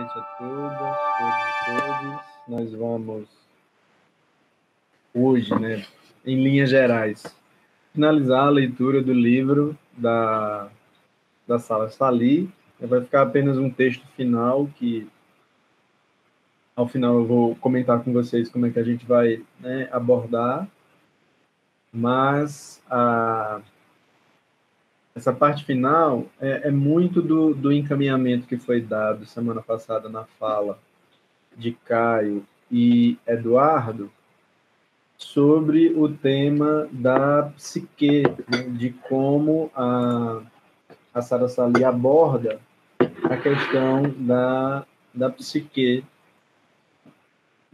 noite a todas, todos e todos. Nós vamos hoje, em linhas gerais, finalizar a leitura do livro da Sara Sali. Vai ficar apenas um texto final que, ao final, eu vou comentar com vocês como é que a gente vai abordar, mas essa parte final é muito do encaminhamento que foi dado semana passada na fala de Caio e Eduardo sobre o tema da psique, de como a Sara Sali aborda a questão da psique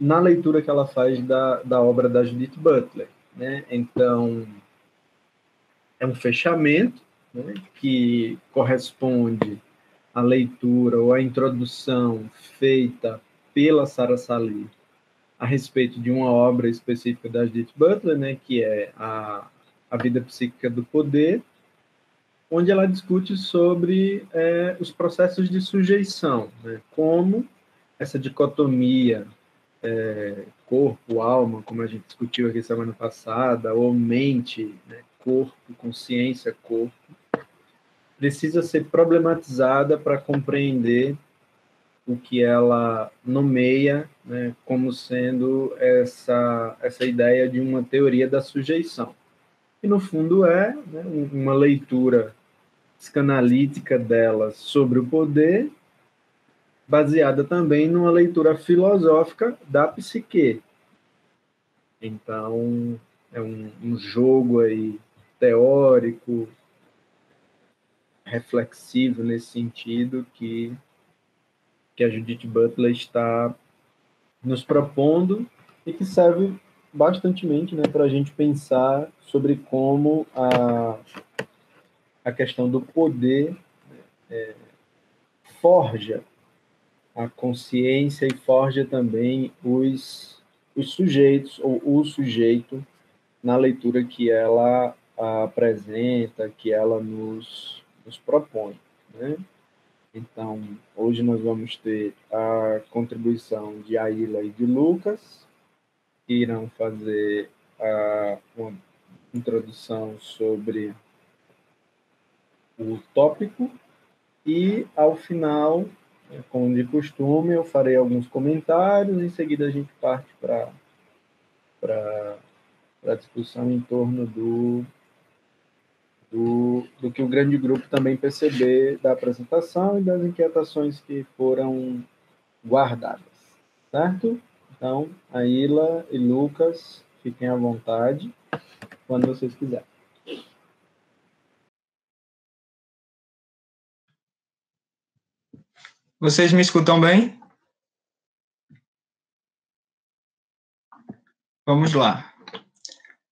na leitura que ela faz da obra da Judith Butler. Então, é um fechamento que corresponde à leitura ou à introdução feita pela Sara Sali a respeito de uma obra específica da Judith Butler, que é a Vida Psíquica do Poder, onde ela discute sobre os processos de sujeição, como essa dicotomia corpo-alma, como a gente discutiu aqui semana passada, ou mente, corpo, consciência, corpo, precisa ser problematizada para compreender o que ela nomeia como sendo essa ideia de uma teoria da sujeição. E, no fundo, é uma leitura psicanalítica dela sobre o poder, baseada também numa leitura filosófica da psique. Então, é um jogo aí teórico, reflexivo nesse sentido que a Judith Butler está nos propondo e que serve bastantemente para a gente pensar sobre como a questão do poder forja a consciência e forja também os sujeitos, ou o sujeito, na leitura que ela apresenta, que ela nos propõe. Então, hoje nós vamos ter a contribuição de Aila e de Lucas, que irão fazer uma introdução sobre o tópico, e, ao final, como de costume, eu farei alguns comentários, em seguida a gente parte para a discussão em torno do que o grande grupo também perceber da apresentação e das inquietações que foram guardadas, certo? Então, Aila e Lucas, fiquem à vontade, quando vocês quiserem. Vocês me escutam bem? Vamos lá.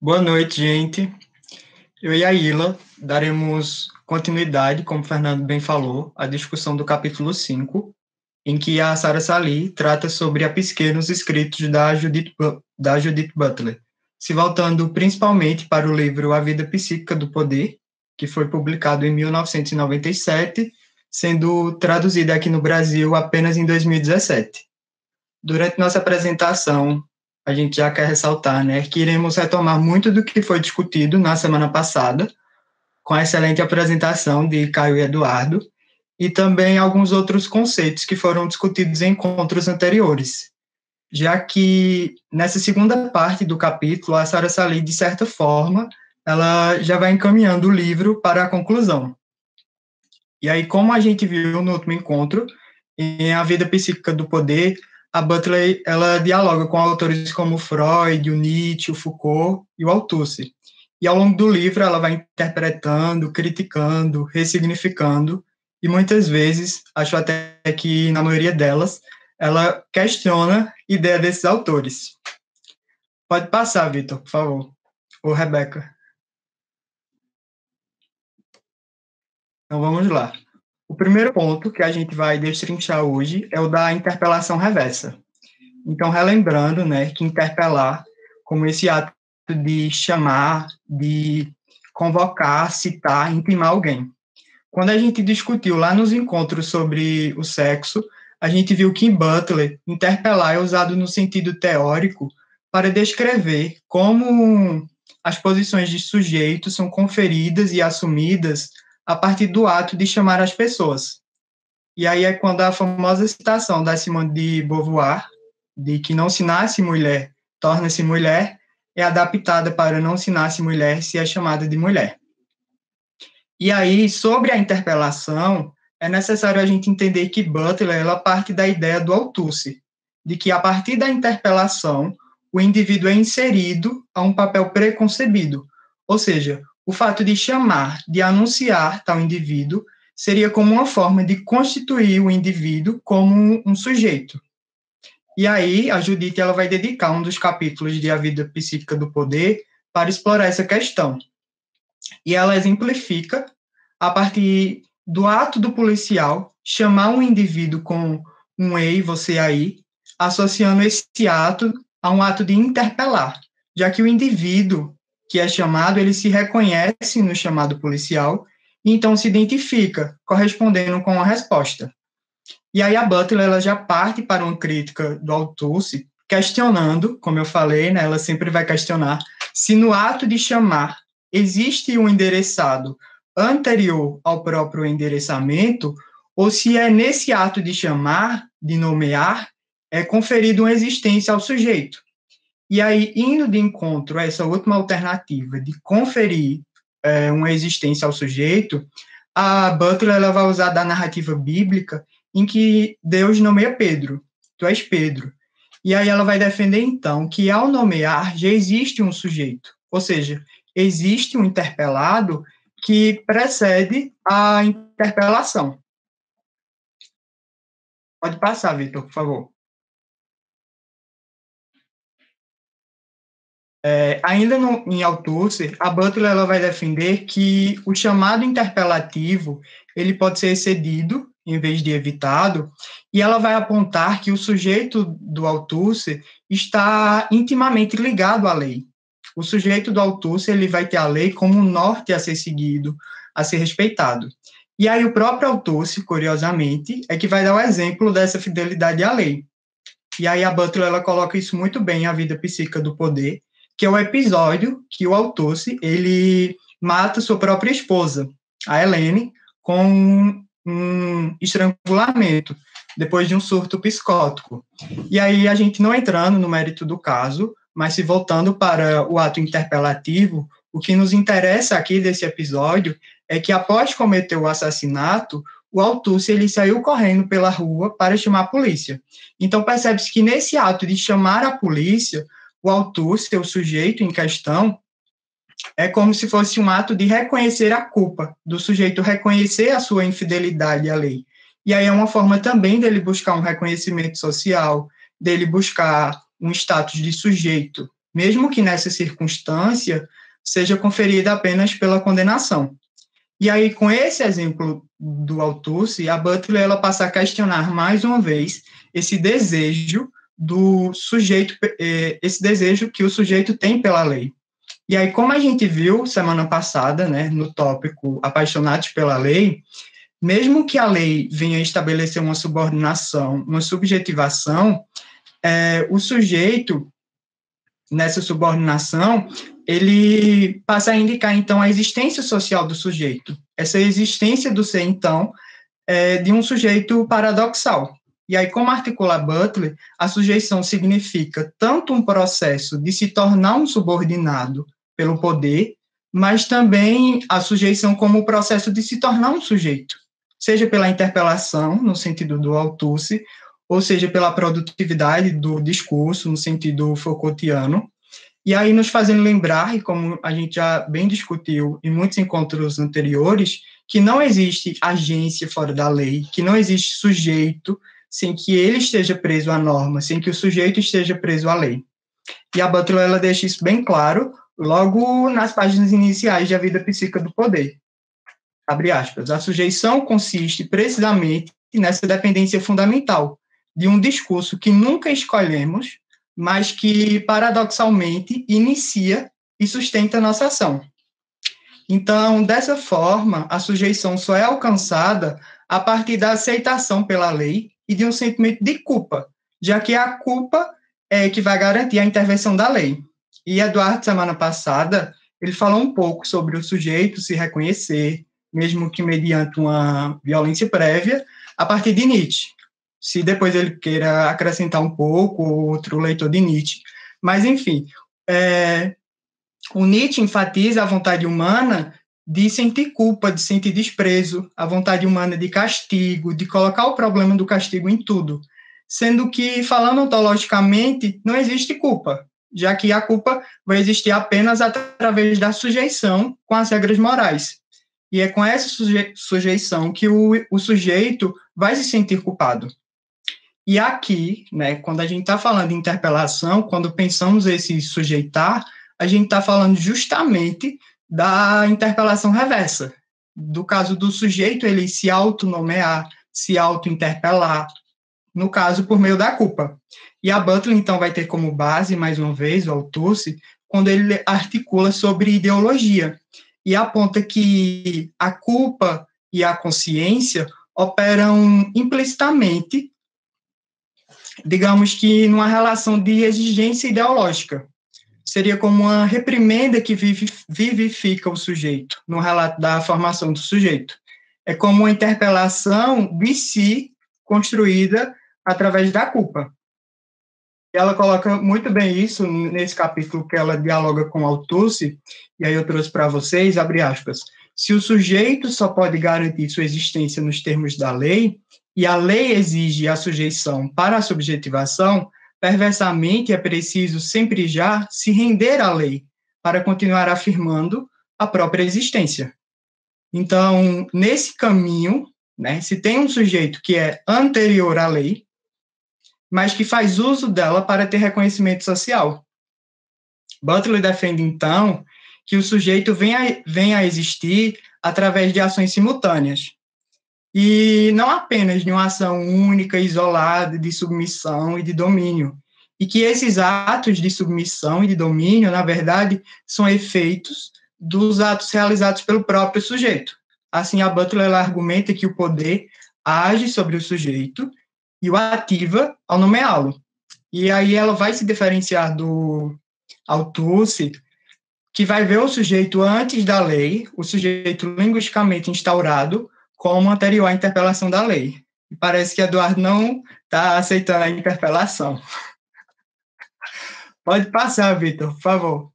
Boa noite, gente. Eu e a Aila daremos continuidade, como o Fernando bem falou, à discussão do capítulo 5, em que a Sara Sali trata sobre a psique nos escritos da Judith Butler, se voltando principalmente para o livro A Vida Psíquica do Poder, que foi publicado em 1997, sendo traduzido aqui no Brasil apenas em 2017. Durante nossa apresentação, a gente já quer ressaltar, que iremos retomar muito do que foi discutido na semana passada, com a excelente apresentação de Caio e Eduardo, e também alguns outros conceitos que foram discutidos em encontros anteriores, já que nessa segunda parte do capítulo, a Sara Sali, de certa forma, ela já vai encaminhando o livro para a conclusão. E aí, como a gente viu no último encontro, em A Vida Psíquica do Poder, a Butler ela dialoga com autores como Freud, o Nietzsche, o Foucault e o Althusser. E ao longo do livro ela vai interpretando, criticando, ressignificando, e muitas vezes, acho até que na maioria delas, ela questiona a ideia desses autores. Pode passar, Vitor, por favor. Ou Rebeca. Então vamos lá. O primeiro ponto que a gente vai destrinchar hoje é o da interpelação reversa. Então, relembrando, que interpelar, como esse ato de chamar, de convocar, citar, intimar alguém. Quando a gente discutiu lá nos encontros sobre o sexo, a gente viu que em Butler, interpelar é usado no sentido teórico para descrever como as posições de sujeito são conferidas e assumidas a partir do ato de chamar as pessoas. E aí é quando a famosa citação da Simone de Beauvoir, de que não se nasce mulher, torna-se mulher, é adaptada para não se nasce mulher, se é chamada de mulher. E aí, sobre a interpelação, é necessário a gente entender que Butler, ela parte da ideia do Althusser, de que a partir da interpelação, o indivíduo é inserido a um papel preconcebido, ou seja, o fato de chamar, de anunciar tal indivíduo, seria como uma forma de constituir o indivíduo como um sujeito. E aí, a Judith ela vai dedicar um dos capítulos de A Vida Psíquica do Poder para explorar essa questão. E ela exemplifica, a partir do ato do policial, chamar um indivíduo com um ei, você aí, associando esse ato a um ato de interpelar, já que o indivíduo que é chamado, ele se reconhece no chamado policial, e então se identifica, correspondendo com a resposta. E aí a Butler ela já parte para uma crítica do Althusser, questionando, como eu falei, né, ela sempre vai questionar se no ato de chamar existe um endereçado anterior ao próprio endereçamento, ou se é nesse ato de chamar, de nomear, é conferido uma existência ao sujeito. E aí, indo de encontro a essa última alternativa de conferir uma existência ao sujeito, a Butler ela vai usar da narrativa bíblica em que Deus nomeia Pedro, tu és Pedro. E aí ela vai defender, então, que ao nomear já existe um sujeito, ou seja, existe um interpelado que precede a interpelação. Pode passar, Vitor, por favor. Ainda em Althusser, a Butler ela vai defender que o chamado interpelativo ele pode ser excedido em vez de evitado, e ela vai apontar que o sujeito do Althusser está intimamente ligado à lei. O sujeito do Althusser ele vai ter a lei como um norte a ser seguido, a ser respeitado. E aí o próprio Althusser, curiosamente, é que vai dar o exemplo dessa fidelidade à lei. E aí a Butler ela coloca isso muito bem em A Vida Psíquica do Poder, que é o episódio que o Althusser ele mata sua própria esposa, a Helene, com um estrangulamento, depois de um surto psicótico. E aí a gente não entrando no mérito do caso, mas se voltando para o ato interpelativo, o que nos interessa aqui desse episódio é que após cometer o assassinato, o Althusser ele saiu correndo pela rua para chamar a polícia. Então percebe-se que nesse ato de chamar a polícia, o Althusser, o sujeito em questão, é como se fosse um ato de reconhecer a culpa, do sujeito reconhecer a sua infidelidade à lei. E aí é uma forma também dele buscar um reconhecimento social, dele buscar um status de sujeito, mesmo que nessa circunstância seja conferida apenas pela condenação. E aí, com esse exemplo do Althusser, a Butler ela passa a questionar mais uma vez esse desejo do sujeito, esse desejo que o sujeito tem pela lei. E aí, como a gente viu semana passada, né, no tópico Apaixonados pela Lei, mesmo que a lei venha estabelecer uma subordinação, uma subjetivação, o sujeito, nessa subordinação, ele passa a indicar, então, a existência social do sujeito. Essa existência do ser, então, é de um sujeito paradoxal. E aí, como articula Butler, a sujeição significa tanto um processo de se tornar um subordinado pelo poder, mas também a sujeição como o processo de se tornar um sujeito, seja pela interpelação, no sentido do Althusser, ou seja pela produtividade do discurso, no sentido Foucaultiano. E aí nos fazendo lembrar, e como a gente já bem discutiu em muitos encontros anteriores, que não existe agência fora da lei, que não existe sujeito sem que ele esteja preso à norma, sem que o sujeito esteja preso à lei. E a Butler ela deixa isso bem claro logo nas páginas iniciais de A Vida Psíquica do Poder. Abre aspas. A sujeição consiste precisamente nessa dependência fundamental de um discurso que nunca escolhemos, mas que, paradoxalmente, inicia e sustenta a nossa ação. Então, dessa forma, a sujeição só é alcançada a partir da aceitação pela lei e de um sentimento de culpa, já que a culpa é que vai garantir a intervenção da lei. E Eduardo, semana passada, ele falou um pouco sobre o sujeito se reconhecer, mesmo que mediante uma violência prévia, a partir de Nietzsche. Se depois ele queira acrescentar um pouco, outro leitor de Nietzsche. Mas, enfim, o Nietzsche enfatiza a vontade humana de sentir culpa, de sentir desprezo, a vontade humana de castigo, de colocar o problema do castigo em tudo, sendo que, falando ontologicamente, não existe culpa, já que a culpa vai existir apenas através da sujeição com as regras morais. E é com essa sujeição que o sujeito vai se sentir culpado. E aqui, né, quando a gente está falando de interpelação, quando pensamos esse sujeitar, a gente está falando justamente da interpelação reversa, do caso do sujeito ele se autonomear, se auto-interpelar, no caso, por meio da culpa. E a Butler, então, vai ter como base, mais uma vez, o Althusser, quando ele articula sobre ideologia, e aponta que a culpa e a consciência operam implicitamente, digamos que numa relação de exigência ideológica. Seria como uma reprimenda que vivifica o sujeito, no relato da formação do sujeito. É como uma interpelação de si construída através da culpa. Ela coloca muito bem isso nesse capítulo que ela dialoga com Althusser, e aí eu trouxe para vocês, abre aspas, se o sujeito só pode garantir sua existência nos termos da lei, e a lei exige a sujeição para a subjetivação, perversamente é preciso sempre já se render à lei, para continuar afirmando a própria existência. Então, nesse caminho, né, se tem um sujeito que é anterior à lei, mas que faz uso dela para ter reconhecimento social. Butler defende, então, que o sujeito venha a existir através de ações simultâneas, e não apenas de uma ação única, isolada, de submissão e de domínio, e que esses atos de submissão e de domínio, na verdade, são efeitos dos atos realizados pelo próprio sujeito. Assim, a Butler ela argumenta que o poder age sobre o sujeito e o ativa ao nomeá-lo. E aí ela vai se diferenciar do Althusser, que vai ver o sujeito antes da lei, o sujeito linguisticamente instaurado, como anterior à interpelação da lei. E parece que Eduardo não está aceitando a interpelação. Pode passar, Vitor, por favor.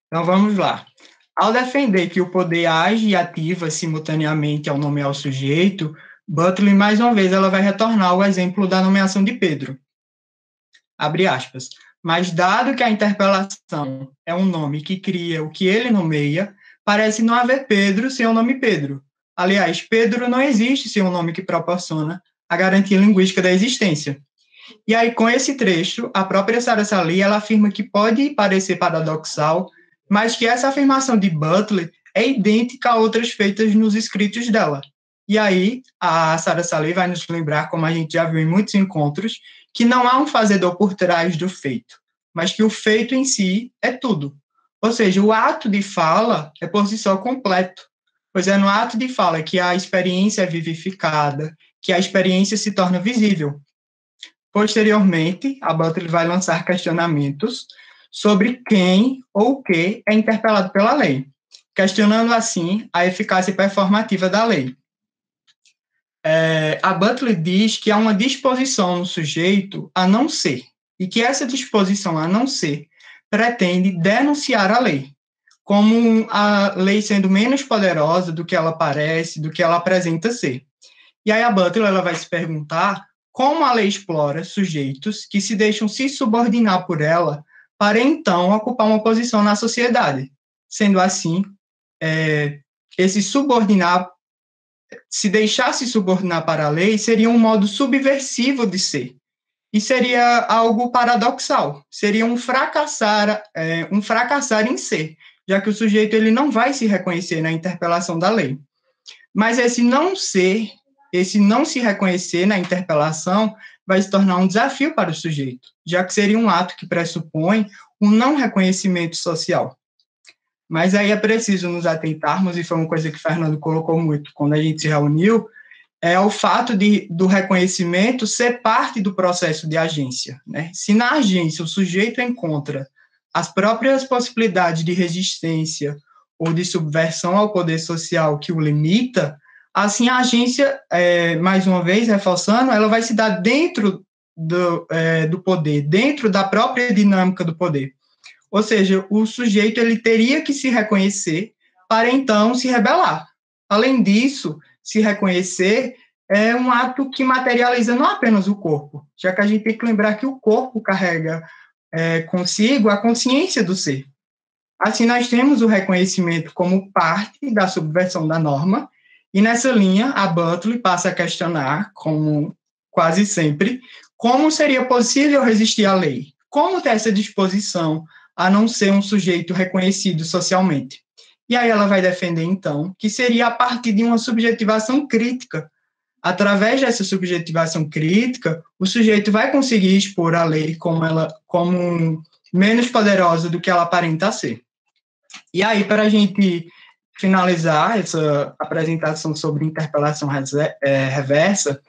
Então, vamos lá. Ao defender que o poder age e ativa simultaneamente ao nomear o sujeito, Butler, mais uma vez, ela vai retornar ao exemplo da nomeação de Pedro. Abre aspas. Mas, dado que a interpelação é um nome que cria o que ele nomeia, parece não haver Pedro sem o nome Pedro. Aliás, Pedro não existe sem um nome que proporciona a garantia linguística da existência. E aí, com esse trecho, a própria Sara Sali, ela afirma que pode parecer paradoxal, mas que essa afirmação de Butler é idêntica a outras feitas nos escritos dela. E aí, a Sara Sali vai nos lembrar, como a gente já viu em muitos encontros, que não há um fazedor por trás do feito, mas que o feito em si é tudo. Ou seja, o ato de fala é por si só completo, pois é no ato de fala que a experiência é vivificada, que a experiência se torna visível. Posteriormente, a Butler vai lançar questionamentos sobre quem ou o que é interpelado pela lei, questionando, assim, a eficácia performativa da lei. A Butler diz que há uma disposição no sujeito a não ser, e que essa disposição a não ser pretende denunciar a lei, como a lei sendo menos poderosa do que ela parece, do que ela apresenta ser. E aí a Butler ela vai se perguntar como a lei explora sujeitos que se deixam se subordinar por ela para, então, ocupar uma posição na sociedade. Sendo assim, esse subordinar, se deixar se subordinar para a lei, seria um modo subversivo de ser. E seria algo paradoxal, seria um fracassar em ser, já que o sujeito ele não vai se reconhecer na interpelação da lei. Mas esse não ser, esse não se reconhecer na interpelação vai se tornar um desafio para o sujeito, já que seria um ato que pressupõe um não reconhecimento social. mas aí é preciso nos atentarmos, e foi uma coisa que o Fernando colocou muito quando a gente se reuniu, é o fato do reconhecimento ser parte do processo de agência, né? Se na agência o sujeito encontra as próprias possibilidades de resistência ou de subversão ao poder social que o limita, assim a agência, mais uma vez, reforçando, ela vai se dar dentro do poder, dentro da própria dinâmica do poder. Ou seja, o sujeito ele teria que se reconhecer para então se rebelar. Além disso, se reconhecer é um ato que materializa não apenas o corpo, já que a gente tem que lembrar que o corpo carrega consigo a consciência do ser. Assim, nós temos o reconhecimento como parte da subversão da norma, e nessa linha, a Butler passa a questionar, como quase sempre, como seria possível resistir à lei? Como ter essa disposição a não ser um sujeito reconhecido socialmente? E aí ela vai defender, então, que seria a partir de uma subjetivação crítica. Através dessa subjetivação crítica, o sujeito vai conseguir expor a lei como menos poderosa do que ela aparenta ser. E aí, para a gente finalizar essa apresentação sobre interpelação reversa,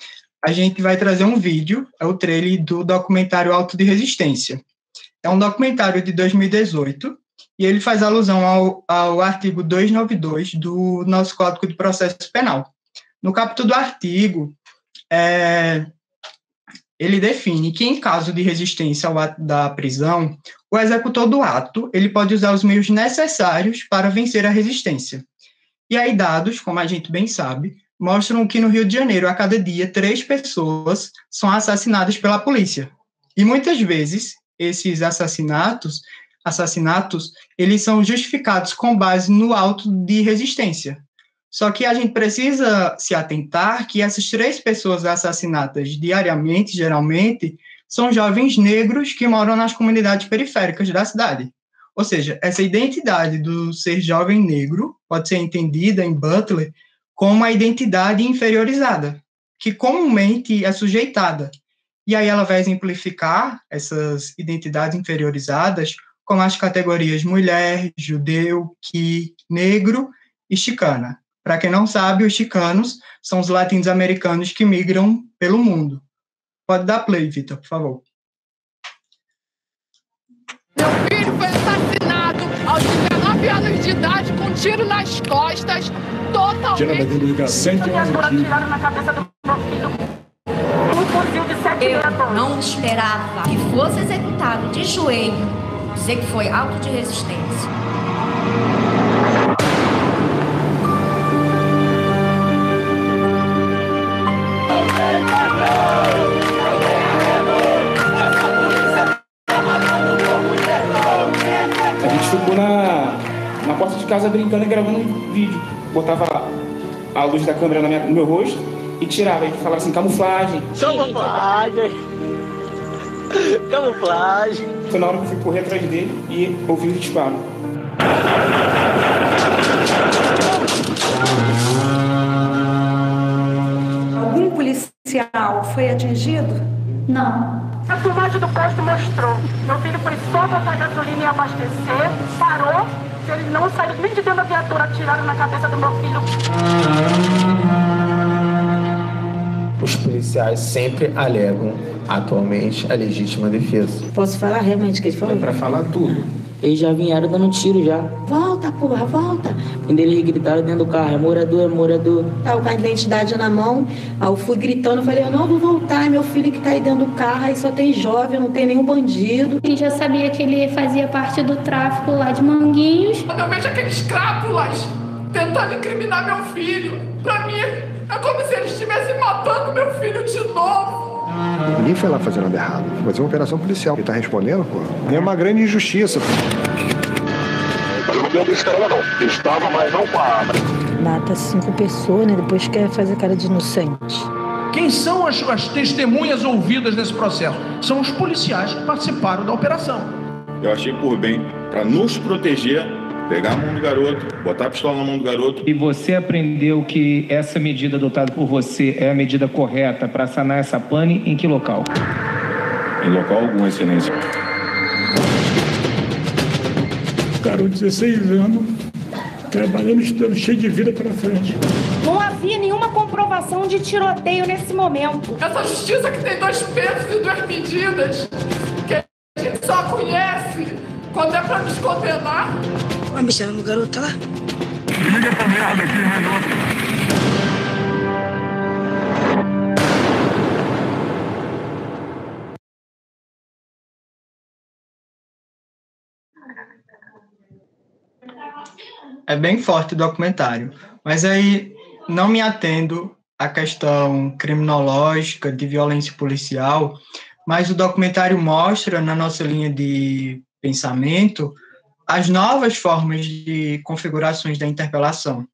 a gente vai trazer um vídeo, é o trailer do documentário Auto de Resistência. É um documentário de 2018, e ele faz alusão ao artigo 292 do nosso Código de Processo Penal. No capítulo do artigo, ele define que, em caso de resistência ao ato da prisão, o executor do ato ele pode usar os meios necessários para vencer a resistência. E aí, dados, como a gente bem sabe, mostram que no Rio de Janeiro, a cada dia, 3 pessoas são assassinadas pela polícia. E muitas vezes, esses assassinatos, eles são justificados com base no auto de resistência. Só que a gente precisa se atentar que essas 3 pessoas assassinadas diariamente, geralmente, são jovens negros que moram nas comunidades periféricas da cidade. Ou seja, essa identidade do ser jovem negro pode ser entendida em Butler como a identidade inferiorizada, que comumente é sujeitada. E aí ela vai exemplificar essas identidades inferiorizadas com as categorias mulher, judeu, qui, negro e chicana. Para quem não sabe, os chicanos são os latino-americanos que migram pelo mundo. Pode dar play, Vitor, por favor. Meu filho foi assassinado aos 19 anos de idade com um tiro nas costas, totalmente... Tiraram na cabeça do meu filho um fuzil de 7 metros. Eu não esperava que fosse executado de joelho, dizer que foi auto de resistência. A gente ficou na porta de casa brincando e gravando um vídeo. Botava a luz da câmera no meu rosto e tirava. A gente falava assim, camuflagem. Camuflagem. Camuflagem. Foi na hora que eu fui correr atrás dele e ouvi o disparo. Algum policial foi atingido? Não. A filmagem do posto mostrou. Meu filho foi só botar gasolina e abastecer, parou, ele não saiu nem de dentro da viatura, atiraram na cabeça do meu filho. Os policiais sempre alegam, atualmente, a legítima defesa. Posso falar realmente o que ele falou? É pra falar tudo. Eles já vieram dando tiro já. Volta, porra, volta. Quando eles gritaram dentro do carro, é morador, é morador. Tava com a identidade na mão, aí eu fui gritando, falei, eu não vou voltar, é meu filho que tá aí dentro do carro, aí só tem jovem, não tem nenhum bandido. A gente já sabia que ele fazia parte do tráfico lá de Manguinhos. Quando eu vejo aqueles crápulas tentando incriminar meu filho, pra mim é como se eles estivessem matando meu filho de novo. Ninguém foi lá fazer nada errado. Foi fazer uma operação policial. Ele tá respondendo, pô. É uma grande injustiça. Mas eu não lembro desse cara lá, não. Ele estava, mas não com a arma. Mata 5 pessoas, né? Depois quer fazer cara de inocente. Quem são as testemunhas ouvidas nesse processo? São os policiais que participaram da operação. Eu achei por bem, para nos proteger, pegar a mão do garoto, botar a pistola na mão do garoto. E você aprendeu que essa medida adotada por você é a medida correta para sanar essa pane em que local? Em local algum, excelência. garoto de 16 anos, trabalhando, estudando, cheio de vida pela frente. Não havia nenhuma comprovação de tiroteio nesse momento. Essa justiça que tem 2 pesos e 2 medidas, que a gente só conhece quando é pra nos condenar. Ó, me chama, o garoto tá lá. Liga essa merda aqui, Renato. É bem forte o documentário, mas aí não me atendo à questão criminológica de violência policial, mas o documentário mostra, na nossa linha de pensamento, as novas formas de configurações da interpelação,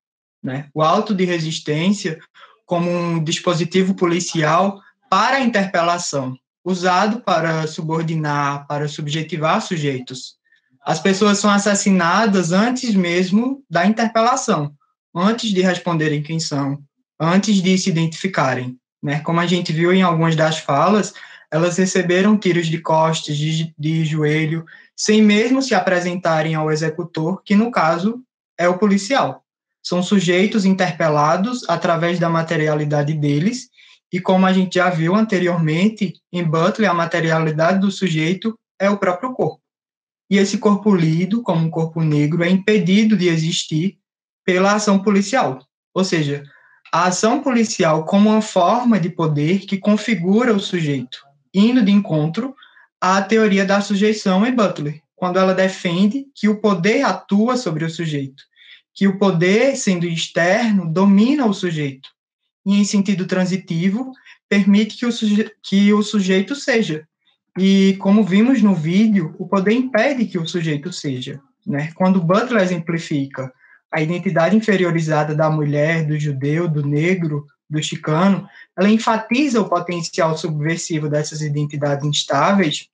né? O auto de resistência como um dispositivo policial para a interpelação, usado para subordinar, para subjetivar sujeitos. As pessoas são assassinadas antes mesmo da interpelação, antes de responderem quem são, antes de se identificarem, né? Como a gente viu em algumas das falas, elas receberam tiros de costas, de joelho, sem mesmo se apresentarem ao executor, que no caso é o policial. São sujeitos interpelados através da materialidade deles, e como a gente já viu anteriormente, em Butler, a materialidade do sujeito é o próprio corpo. E esse corpo lido, como um corpo negro, é impedido de existir pela ação policial. Ou seja, a ação policial como uma forma de poder que configura o sujeito, indo de encontro à teoria da sujeição em Butler, quando ela defende que o poder atua sobre o sujeito, que o poder, sendo externo, domina o sujeito, e em sentido transitivo, permite que o sujeito seja. E, como vimos no vídeo, o poder impede que o sujeito seja, né? Quando Butler exemplifica a identidade inferiorizada da mulher, do judeu, do negro, do chicano, ela enfatiza o potencial subversivo dessas identidades instáveis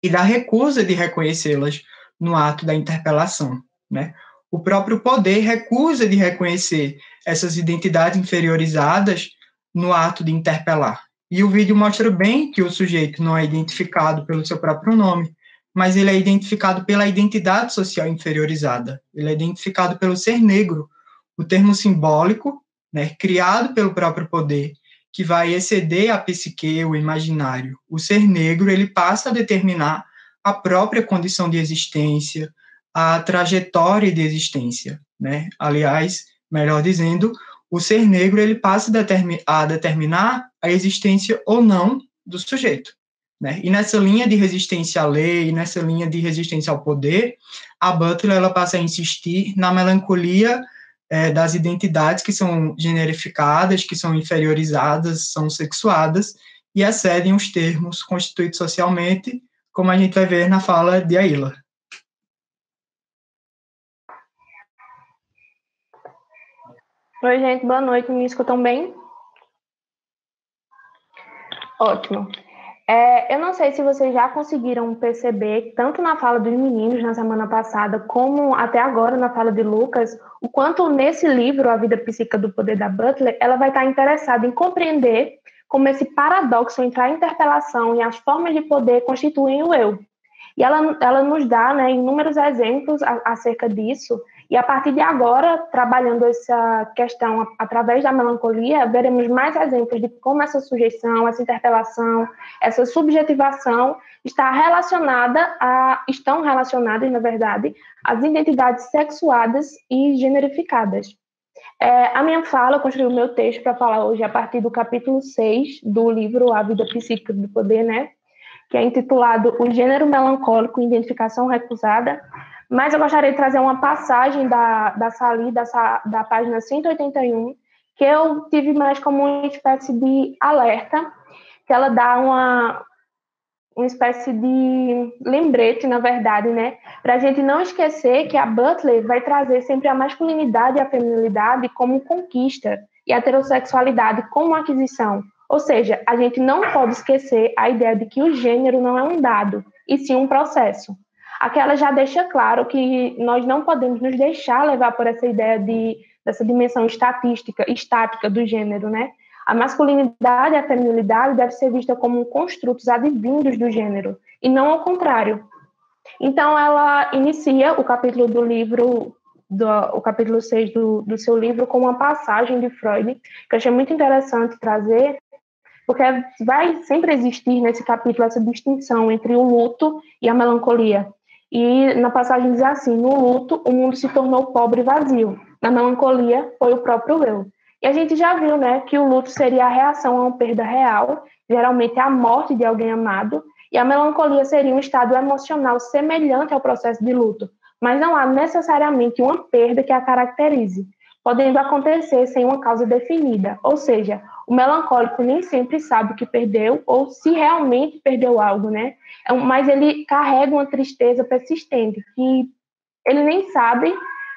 e da recusa de reconhecê-las no ato da interpelação, né? O próprio poder recusa de reconhecer essas identidades inferiorizadas no ato de interpelar. E o vídeo mostra bem que o sujeito não é identificado pelo seu próprio nome, mas ele é identificado pela identidade social inferiorizada. Ele é identificado pelo ser negro, o termo simbólico, né, criado pelo próprio poder, que vai exceder a psique, o imaginário. O ser negro, ele passa a determinar a própria condição de existência, a trajetória de existência, né? Aliás, melhor dizendo, o ser negro ele passa a determinar a existência ou não do sujeito, né? E nessa linha de resistência à lei, nessa linha de resistência ao poder, a Butler ela passa a insistir na melancolia das identidades que são generificadas, que são inferiorizadas, são sexuadas e excedem os termos constituídos socialmente, como a gente vai ver na fala de Aila. Oi, gente, boa noite, me escutam bem? Ótimo. Eu não sei se vocês já conseguiram perceber, tanto na fala dos meninos na semana passada, como até agora na fala de Lucas, o quanto nesse livro, A Vida Psíquica do Poder da Butler, ela vai estar interessada em compreender como esse paradoxo entre a interpelação e as formas de poder constituem o eu. E ela nos dá, né, inúmeros exemplos acerca disso, e a partir de agora, trabalhando essa questão através da melancolia, veremos mais exemplos de como essa sujeição, essa interpelação, essa subjetivação estão relacionadas, na verdade, às identidades sexuadas e generificadas. A minha fala, eu construí o meu texto para falar hoje a partir do capítulo 6 do livro A Vida Psíquica do Poder, né, que é intitulado O Gênero Melancólico e Identificação Recusada, mas eu gostaria de trazer uma passagem da Sally, da página 181, que eu tive mais como uma espécie de alerta, que ela dá uma espécie de lembrete, na verdade, né, para a gente não esquecer que a Butler vai trazer sempre a masculinidade e a feminilidade como conquista e a heterossexualidade como aquisição. Ou seja, a gente não pode esquecer a ideia de que o gênero não é um dado, e sim um processo. Aqui ela já deixa claro que nós não podemos nos deixar levar por essa ideia dessa dimensão estática do gênero, né? A masculinidade e a feminilidade devem ser vistas como construtos advindos do gênero, e não ao contrário. Então, ela inicia o capítulo do livro, o capítulo 6 do seu livro, com uma passagem de Freud, que eu achei muito interessante trazer, porque vai sempre existir nesse capítulo essa distinção entre o luto e a melancolia. E na passagem diz assim: no luto, o mundo se tornou pobre e vazio. Na melancolia, foi o próprio eu. E a gente já viu, né, que o luto seria a reação a uma perda real, geralmente a morte de alguém amado, e a melancolia seria um estado emocional semelhante ao processo de luto, mas não há necessariamente uma perda que a caracterize, podendo acontecer sem uma causa definida. Ou seja, o melancólico nem sempre sabe o que perdeu ou se realmente perdeu algo, né? Mas ele carrega uma tristeza persistente, que ele nem sabe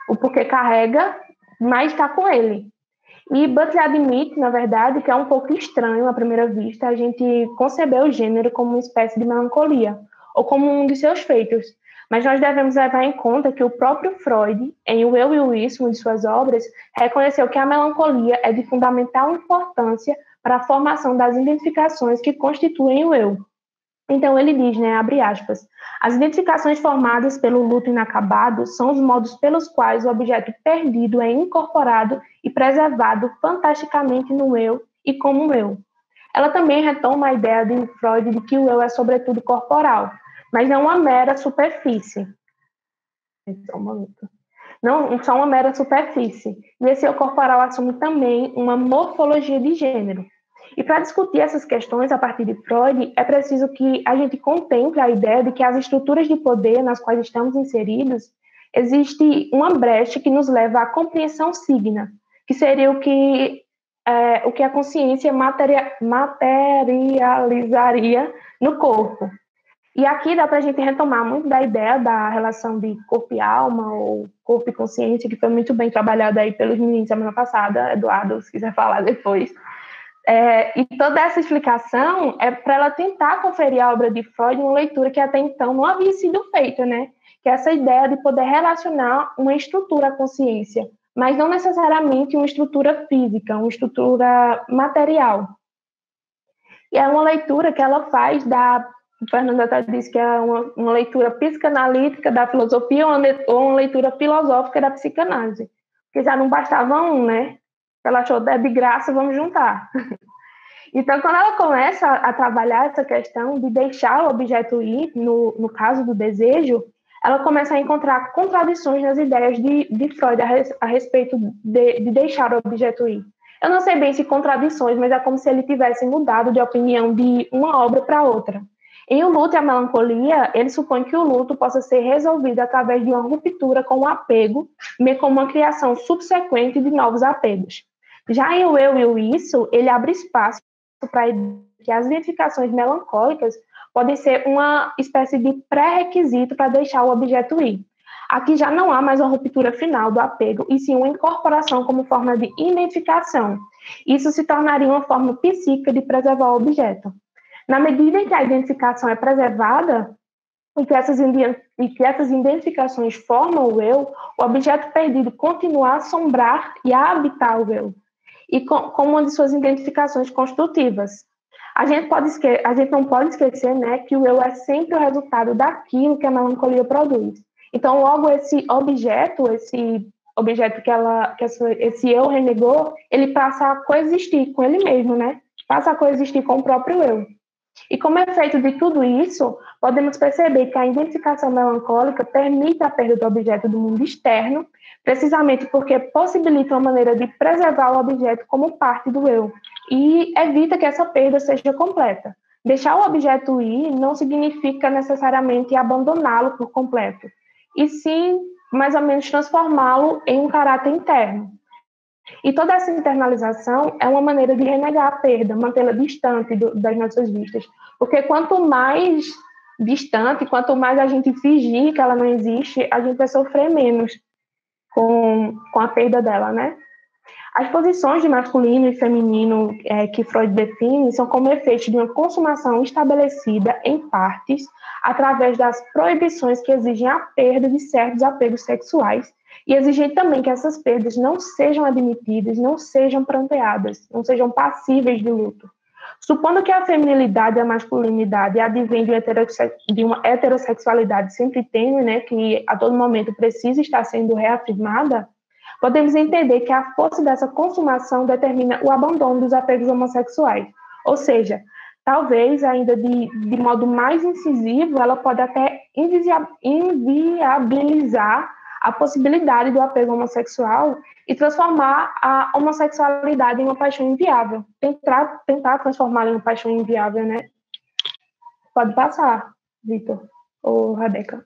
o porquê carrega, mas está com ele. E Butler admite, na verdade, que é um pouco estranho, à primeira vista, a gente conceber o gênero como uma espécie de melancolia, ou como um de seus feitos. Mas nós devemos levar em conta que o próprio Freud, em O Eu e o Isso, uma de suas obras, reconheceu que a melancolia é de fundamental importância para a formação das identificações que constituem o eu. Então ele diz, né, abre aspas, as identificações formadas pelo luto inacabado são os modos pelos quais o objeto perdido é incorporado e preservado fantasticamente no eu e como eu. Ela também retoma a ideia de Freud de que o eu é sobretudo corporal, mas não uma mera superfície. Não só uma mera superfície. E esse eu corporal assume também uma morfologia de gênero. E para discutir essas questões a partir de Freud, é preciso que a gente contemple a ideia de que as estruturas de poder nas quais estamos inseridos, existe uma brecha que nos leva à compreensão signa, que seria o que a consciência materializaria no corpo. E aqui dá para a gente retomar muito da ideia da relação de corpo e alma, ou corpo e consciência, que foi muito bem trabalhada aí pelos meninos semana passada. Eduardo, se quiser falar depois. E toda essa explicação é para ela tentar conferir à obra de Freud uma leitura que até então não havia sido feita, né? Que é essa ideia de poder relacionar uma estrutura à consciência, mas não necessariamente uma estrutura física, uma estrutura material. E é uma leitura que ela faz o Fernando até disse que é uma leitura psicanalítica da filosofia ou uma leitura filosófica da psicanálise, porque já não bastava um, né? Ela achou, de graça, vamos juntar. Então, quando ela começa a trabalhar essa questão de deixar o objeto ir, no caso do desejo, ela começa a encontrar contradições nas ideias de Freud a respeito de deixar o objeto ir. Eu não sei bem se contradições, mas é como se ele tivesse mudado de opinião de uma obra para outra. Em O Luto e a Melancolia, ele supõe que o luto possa ser resolvido através de uma ruptura com o apego, meio como uma criação subsequente de novos apegos. Já em O Eu e o Isso, ele abre espaço para que as identificações melancólicas podem ser uma espécie de pré-requisito para deixar o objeto ir. Aqui já não há mais uma ruptura final do apego, e sim uma incorporação como forma de identificação. Isso se tornaria uma forma psíquica de preservar o objeto. Na medida em que a identificação é preservada, e que essas identificações formam o eu, o objeto perdido continua a assombrar e a habitar o eu, e como uma de suas identificações construtivas. A gente não pode esquecer, né, que o eu é sempre o resultado daquilo que a melancolia produz. Então, logo, esse objeto que esse eu renegou, ele passa a coexistir com ele mesmo, né? Passa a coexistir com o próprio eu. E como efeito de tudo isso, podemos perceber que a identificação melancólica permite a perda do objeto do mundo externo, precisamente porque possibilita uma maneira de preservar o objeto como parte do eu, e evita que essa perda seja completa. Deixar o objeto ir não significa necessariamente abandoná-lo por completo, e sim, mais ou menos, transformá-lo em um caráter interno. E toda essa internalização é uma maneira de renegar a perda, mantê-la distante das nossas vistas. Porque quanto mais distante, quanto mais a gente fingir que ela não existe, a gente vai sofrer menos com a perda dela, né? As posições de masculino e feminino que Freud define são como efeito de uma consumação estabelecida em partes através das proibições que exigem a perda de certos apegos sexuais e exigem também que essas perdas não sejam admitidas, não sejam pranteadas, não sejam passíveis de luto. Supondo que a feminilidade e a masculinidade advém de uma heterossexualidade sempre tênue, né, que a todo momento precisa estar sendo reafirmada, podemos entender que a força dessa consumação determina o abandono dos apegos homossexuais. Ou seja, talvez ainda de modo mais incisivo, ela pode até inviabilizar a possibilidade do apego homossexual e transformar a homossexualidade em uma paixão inviável. Tentar transformá-la em uma paixão inviável, né? Pode passar, Vitor ou Rebeca.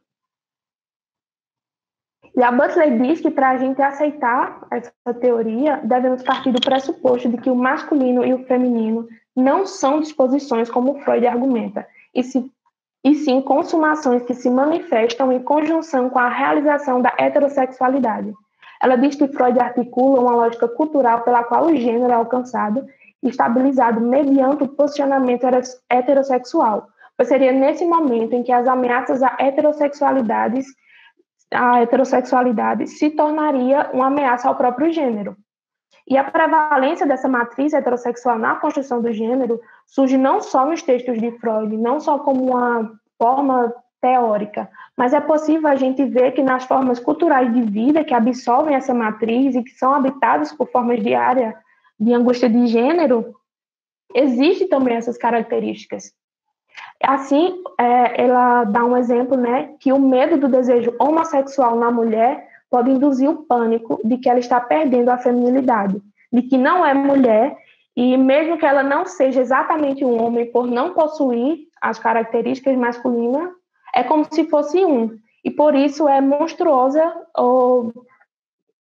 E a Butler diz que para a gente aceitar essa teoria, devemos partir do pressuposto de que o masculino e o feminino não são disposições como Freud argumenta, e sim consumações que se manifestam em conjunção com a realização da heterossexualidade. Ela diz que Freud articula uma lógica cultural pela qual o gênero é alcançado e estabilizado mediante o posicionamento heterossexual, pois seria nesse momento em que as ameaças à heterossexualidade se tornaria uma ameaça ao próprio gênero. E a prevalência dessa matriz heterossexual na construção do gênero surge não só nos textos de Freud, não só como uma forma teórica, mas é possível a gente ver que nas formas culturais de vida que absorvem essa matriz e que são habitadas por formas diárias de angústia de gênero, existem também essas características. Assim, ela dá um exemplo, né, que o medo do desejo homossexual na mulher pode induzir o pânico de que ela está perdendo a feminilidade, de que não é mulher, e mesmo que ela não seja exatamente um homem por não possuir as características masculinas, é como se fosse um, e por isso é monstruosa ou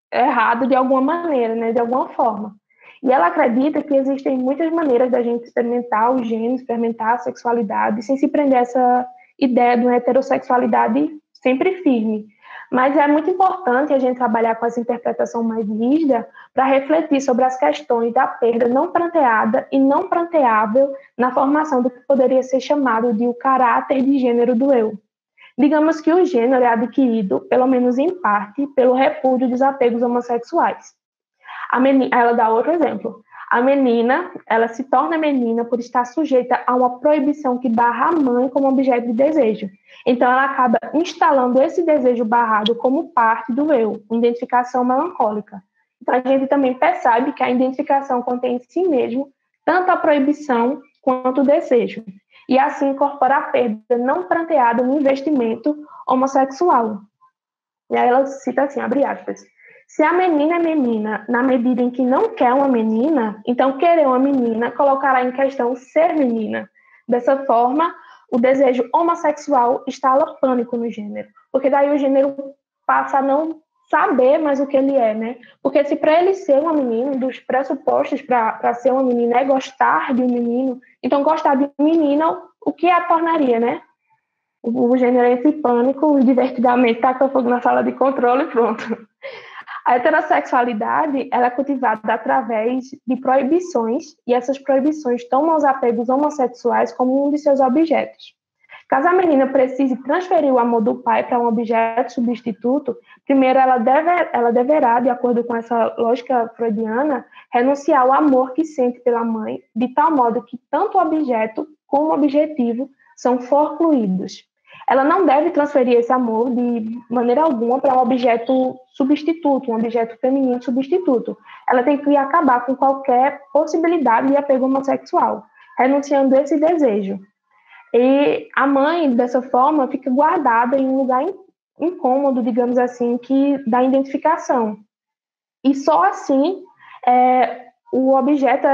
errado de alguma maneira, né, de alguma forma. E ela acredita que existem muitas maneiras da gente experimentar o gênero, experimentar a sexualidade, sem se prender a essa ideia de uma heterossexualidade sempre firme. Mas é muito importante a gente trabalhar com essa interpretação mais rígida para refletir sobre as questões da perda não pranteada e não pranteável na formação do que poderia ser chamado de o caráter de gênero do eu. Digamos que o gênero é adquirido, pelo menos em parte, pelo repúdio dos apegos homossexuais. Ela dá outro exemplo. A menina, ela se torna menina por estar sujeita a uma proibição que barra a mãe como objeto de desejo. Então, ela acaba instalando esse desejo barrado como parte do eu, identificação melancólica. Então, a gente também percebe que a identificação contém em si mesmo tanto a proibição quanto o desejo. E assim incorpora a perda não pranteada no investimento homossexual. E aí ela cita assim, abre aspas, se a menina é menina na medida em que não quer uma menina, então querer uma menina colocará em questão ser menina. Dessa forma, o desejo homossexual instala pânico no gênero, porque daí o gênero passa a não saber mais o que ele é, né? Porque se para ele ser uma menina, um dos pressupostos para ser uma menina é gostar de um menino, então gostar de um menino, o que a tornaria, né? O gênero entra em pânico, divertidamente taca fogo na sala de controle e pronto. A heterossexualidade ela é cultivada através de proibições, e essas proibições tomam os apegos homossexuais como um de seus objetos. Caso a menina precise transferir o amor do pai para um objeto substituto, primeiro ela deverá, de acordo com essa lógica freudiana, renunciar ao amor que sente pela mãe, de tal modo que tanto o objeto como o objetivo são forcluídos. Ela não deve transferir esse amor de maneira alguma para um objeto substituto, um objeto feminino substituto. Ela tem que acabar com qualquer possibilidade de apego homossexual, renunciando a esse desejo. E a mãe, dessa forma, fica guardada em um lugar incômodo, digamos assim, da identificação. E só assim o objeto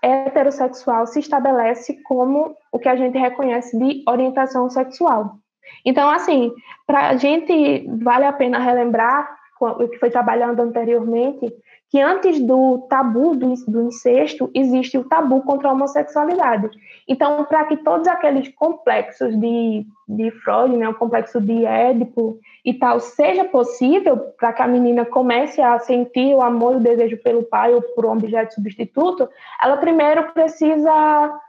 heterossexual se estabelece como o que a gente reconhece de orientação sexual. Então, assim, para a gente vale a pena relembrar o que foi trabalhado anteriormente, que antes do tabu do incesto, existe o tabu contra a homossexualidade. Então, para que todos aqueles complexos de Freud, né, o complexo de Édipo e tal, seja possível, para que a menina comece a sentir o amor e o desejo pelo pai ou por um objeto substituto, ela primeiro precisa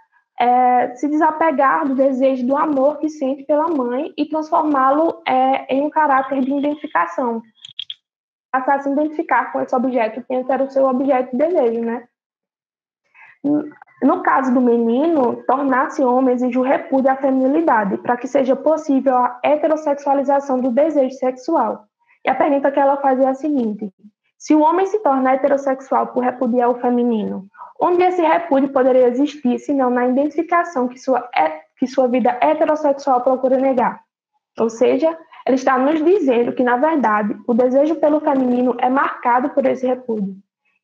se desapegar do desejo do amor que sente pela mãe e transformá-lo em um caráter de identificação. Passar a se identificar com esse objeto que antes era o seu objeto de desejo, né? No caso do menino, tornar-se homem exige o repúdio à feminilidade, para que seja possível a heterossexualização do desejo sexual. E a pergunta que ela faz é a seguinte: se o homem se torna heterossexual por repudiar o feminino, onde esse repúdio poderia existir, se não na identificação que sua vida heterossexual procura negar? Ou seja, ela está nos dizendo que, na verdade, o desejo pelo feminino é marcado por esse repúdio.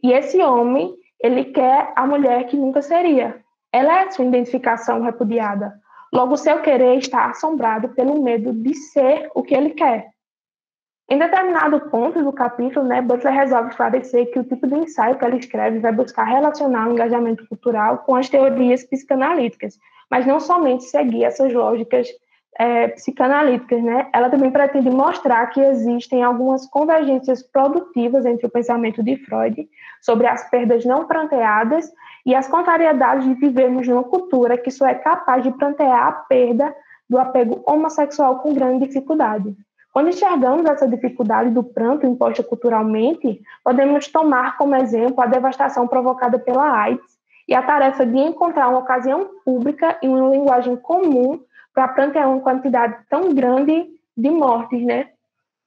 E esse homem, ele quer a mulher que nunca seria. Ela é sua identificação repudiada. Logo, seu querer está assombrado pelo medo de ser o que ele quer. Em determinado ponto do capítulo, Butler resolve esclarecer que o tipo de ensaio que ela escreve vai buscar relacionar o engajamento cultural com as teorias psicanalíticas, mas não somente seguir essas lógicas psicanalíticas, Ela também pretende mostrar que existem algumas convergências produtivas entre o pensamento de Freud sobre as perdas não pranteadas e as contrariedades de vivermos numa cultura que só é capaz de prantear a perda do apego homossexual com grande dificuldade. Quando enxergamos essa dificuldade do pranto imposta culturalmente, podemos tomar como exemplo a devastação provocada pela AIDS e a tarefa de encontrar uma ocasião pública e uma linguagem comum para prantear uma quantidade tão grande de mortes,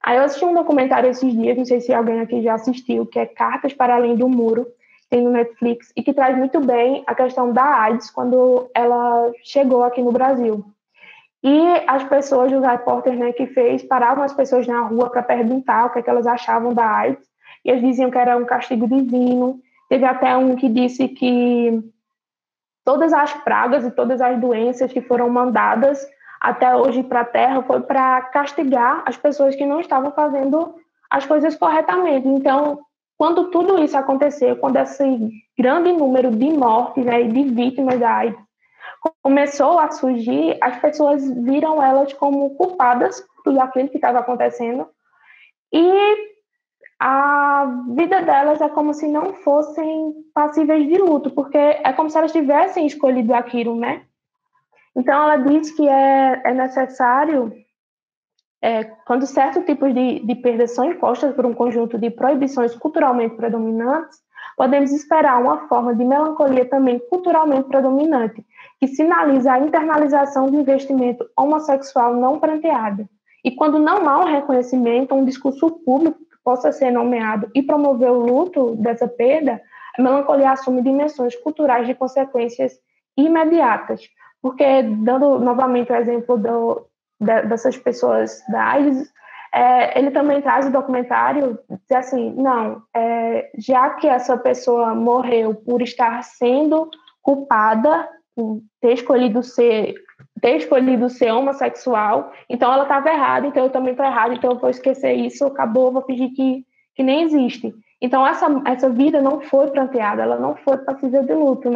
Aí eu assisti um documentário esses dias, não sei se alguém aqui já assistiu, que é Cartas para Além do Muro, tem no Netflix, e que traz muito bem a questão da AIDS quando ela chegou aqui no Brasil. E as pessoas, os repórteres que fez, paravam as pessoas na rua para perguntar o que elas achavam da AIDS, e eles diziam que era um castigo divino. Teve até um que disse que todas as pragas e todas as doenças que foram mandadas até hoje para a Terra foi para castigar as pessoas que não estavam fazendo as coisas corretamente. Então, quando tudo isso aconteceu, quando esse grande número de mortes e de vítimas da AIDS começou a surgir, as pessoas viram elas como culpadas por tudo aquilo que estava acontecendo e a vida delas é como se não fossem passíveis de luto, porque é como se elas tivessem escolhido aquilo, Então, ela diz que é necessário, quando certos tipos de perdas são impostas por um conjunto de proibições culturalmente predominantes, podemos esperar uma forma de melancolia também culturalmente predominante, que sinaliza a internalização do investimento homossexual não pranteado. E quando não há um reconhecimento, um discurso público que possa ser nomeado e promover o luto dessa perda, a melancolia assume dimensões culturais de consequências imediatas. Porque, dando novamente o exemplo dessas pessoas da AIDS, ele também traz o documentário, diz assim, não, já que essa pessoa morreu por estar sendo culpada, por ter escolhido ser homossexual, então ela estava errada, então eu também estou errada, então eu vou esquecer isso, acabou, vou fingir que nem existe. Então essa vida não foi pranteada, ela não foi passível de luto,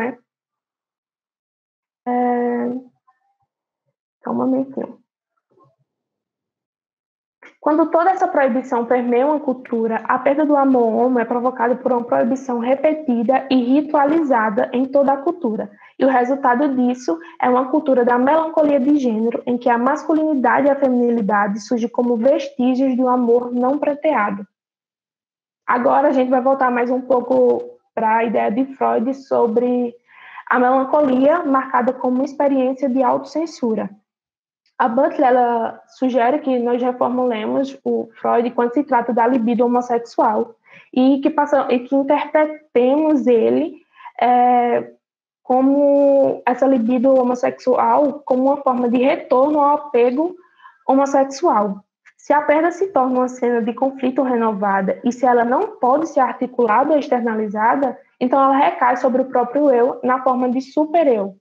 Só um momentinho. Quando toda essa proibição permeia uma cultura, a perda do amor homo é provocada por uma proibição repetida e ritualizada em toda a cultura. E o resultado disso é uma cultura da melancolia de gênero, em que a masculinidade e a feminilidade surgem como vestígios de um amor não prateado. Agora a gente vai voltar mais um pouco para a ideia de Freud sobre a melancolia marcada como uma experiência de autocensura. A Butler ela sugere que nós reformulemos o Freud quando se trata da libido homossexual e que interpretemos ele como essa libido homossexual como uma forma de retorno ao apego homossexual. Se a perda se torna uma cena de conflito renovada e se ela não pode ser articulada ou externalizada, então ela recai sobre o próprio eu na forma de super-eu.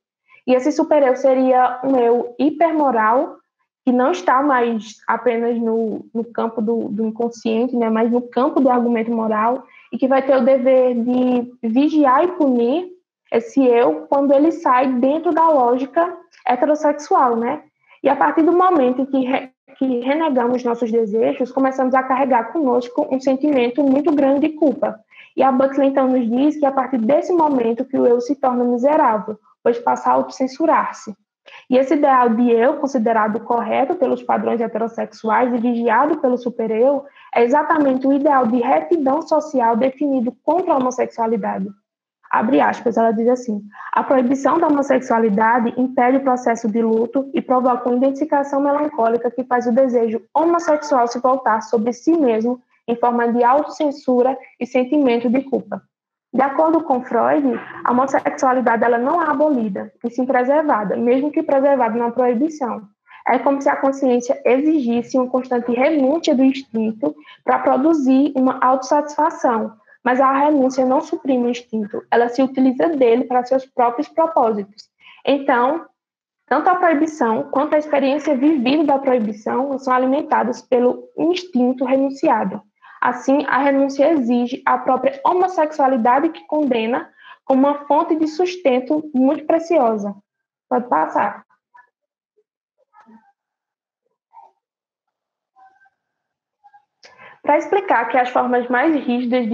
E esse super-eu seria um eu hipermoral, que não está mais apenas no campo do inconsciente, mas no campo do argumento moral, e que vai ter o dever de vigiar e punir esse eu quando ele sai dentro da lógica heterossexual, E a partir do momento em que renegamos nossos desejos, começamos a carregar conosco um sentimento muito grande de culpa. E a Butler, então, nos diz que é a partir desse momento que o eu se torna miserável, pois passa a autocensurar-se. E esse ideal de eu, considerado correto pelos padrões heterossexuais e vigiado pelo super-eu, é exatamente o ideal de retidão social definido contra a homossexualidade. abre aspas, ela diz assim: a proibição da homossexualidade impede o processo de luto e provoca uma identificação melancólica que faz o desejo homossexual se voltar sobre si mesmo em forma de autocensura e sentimento de culpa. De acordo com Freud, a homossexualidade ela não é abolida, e sim preservada, mesmo que preservada na proibição. É como se a consciência exigisse uma constante renúncia do instinto para produzir uma autossatisfação, mas a renúncia não suprime o instinto, ela se utiliza dele para seus próprios propósitos. Então, tanto a proibição quanto a experiência vivida da proibição são alimentadas pelo instinto renunciado. Assim, a renúncia exige a própria homossexualidade que condena como uma fonte de sustento muito preciosa. Pode passar. Para explicar as formas mais rígidas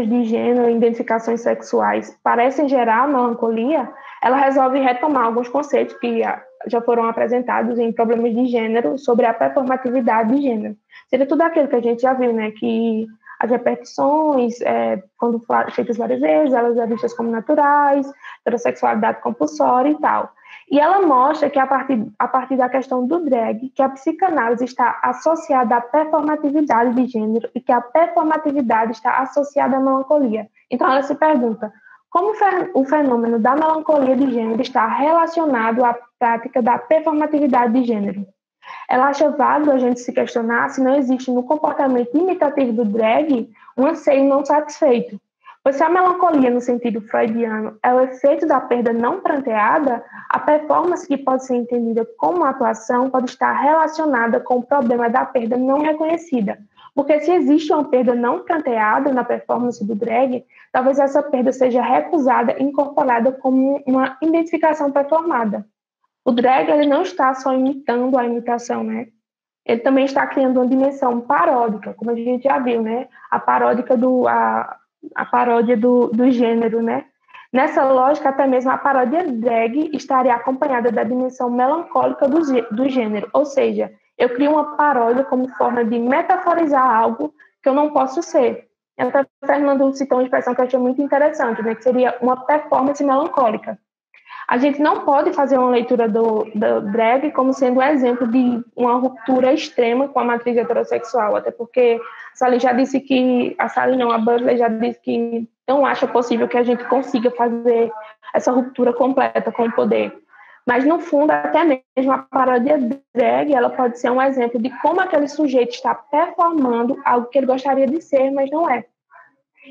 de gênero e identificações sexuais parecem gerar melancolia, ela resolve retomar alguns conceitos que já foram apresentados em problemas de gênero sobre a performatividade de gênero. Seria tudo aquilo que a gente já viu, né? Que as repetições, quando feitas várias vezes, elas são vistas como naturais, heterossexualidade compulsória e tal. E ela mostra que, a partir da questão do drag, que a psicanálise está associada à performatividade de gênero e que a performatividade está associada à melancolia. Então, ela se pergunta, como o fenômeno da melancolia de gênero está relacionado à prática da performatividade de gênero? Ela acha válido a gente se questionar se não existe no comportamento imitativo do drag um anseio não satisfeito. Pois se a melancolia, no sentido freudiano, é o efeito da perda não pranteada, a performance que pode ser entendida como atuação pode estar relacionada com o problema da perda não reconhecida. Porque se existe uma perda não pranteada na performance do drag, talvez essa perda seja recusada e incorporada como uma identificação performada. O drag ele não está só imitando a imitação, né? Ele também está criando uma dimensão paródica, como a gente já viu, né? A paródia do gênero, né? Nessa lógica, até mesmo a paródia drag estaria acompanhada da dimensão melancólica do gênero, ou seja, eu crio uma paródia como forma de metaforizar algo que eu não posso ser. Até o Fernando citou uma expressão que eu achei muito interessante, né? Que seria uma performance melancólica. A gente não pode fazer uma leitura do drag como sendo um exemplo de uma ruptura extrema com a matriz heterossexual, até porque a Butler já disse que não acha possível que a gente consiga fazer essa ruptura completa com o poder. Mas, no fundo, até mesmo a paródia drag, ela pode ser um exemplo de como aquele sujeito está performando algo que ele gostaria de ser, mas não é.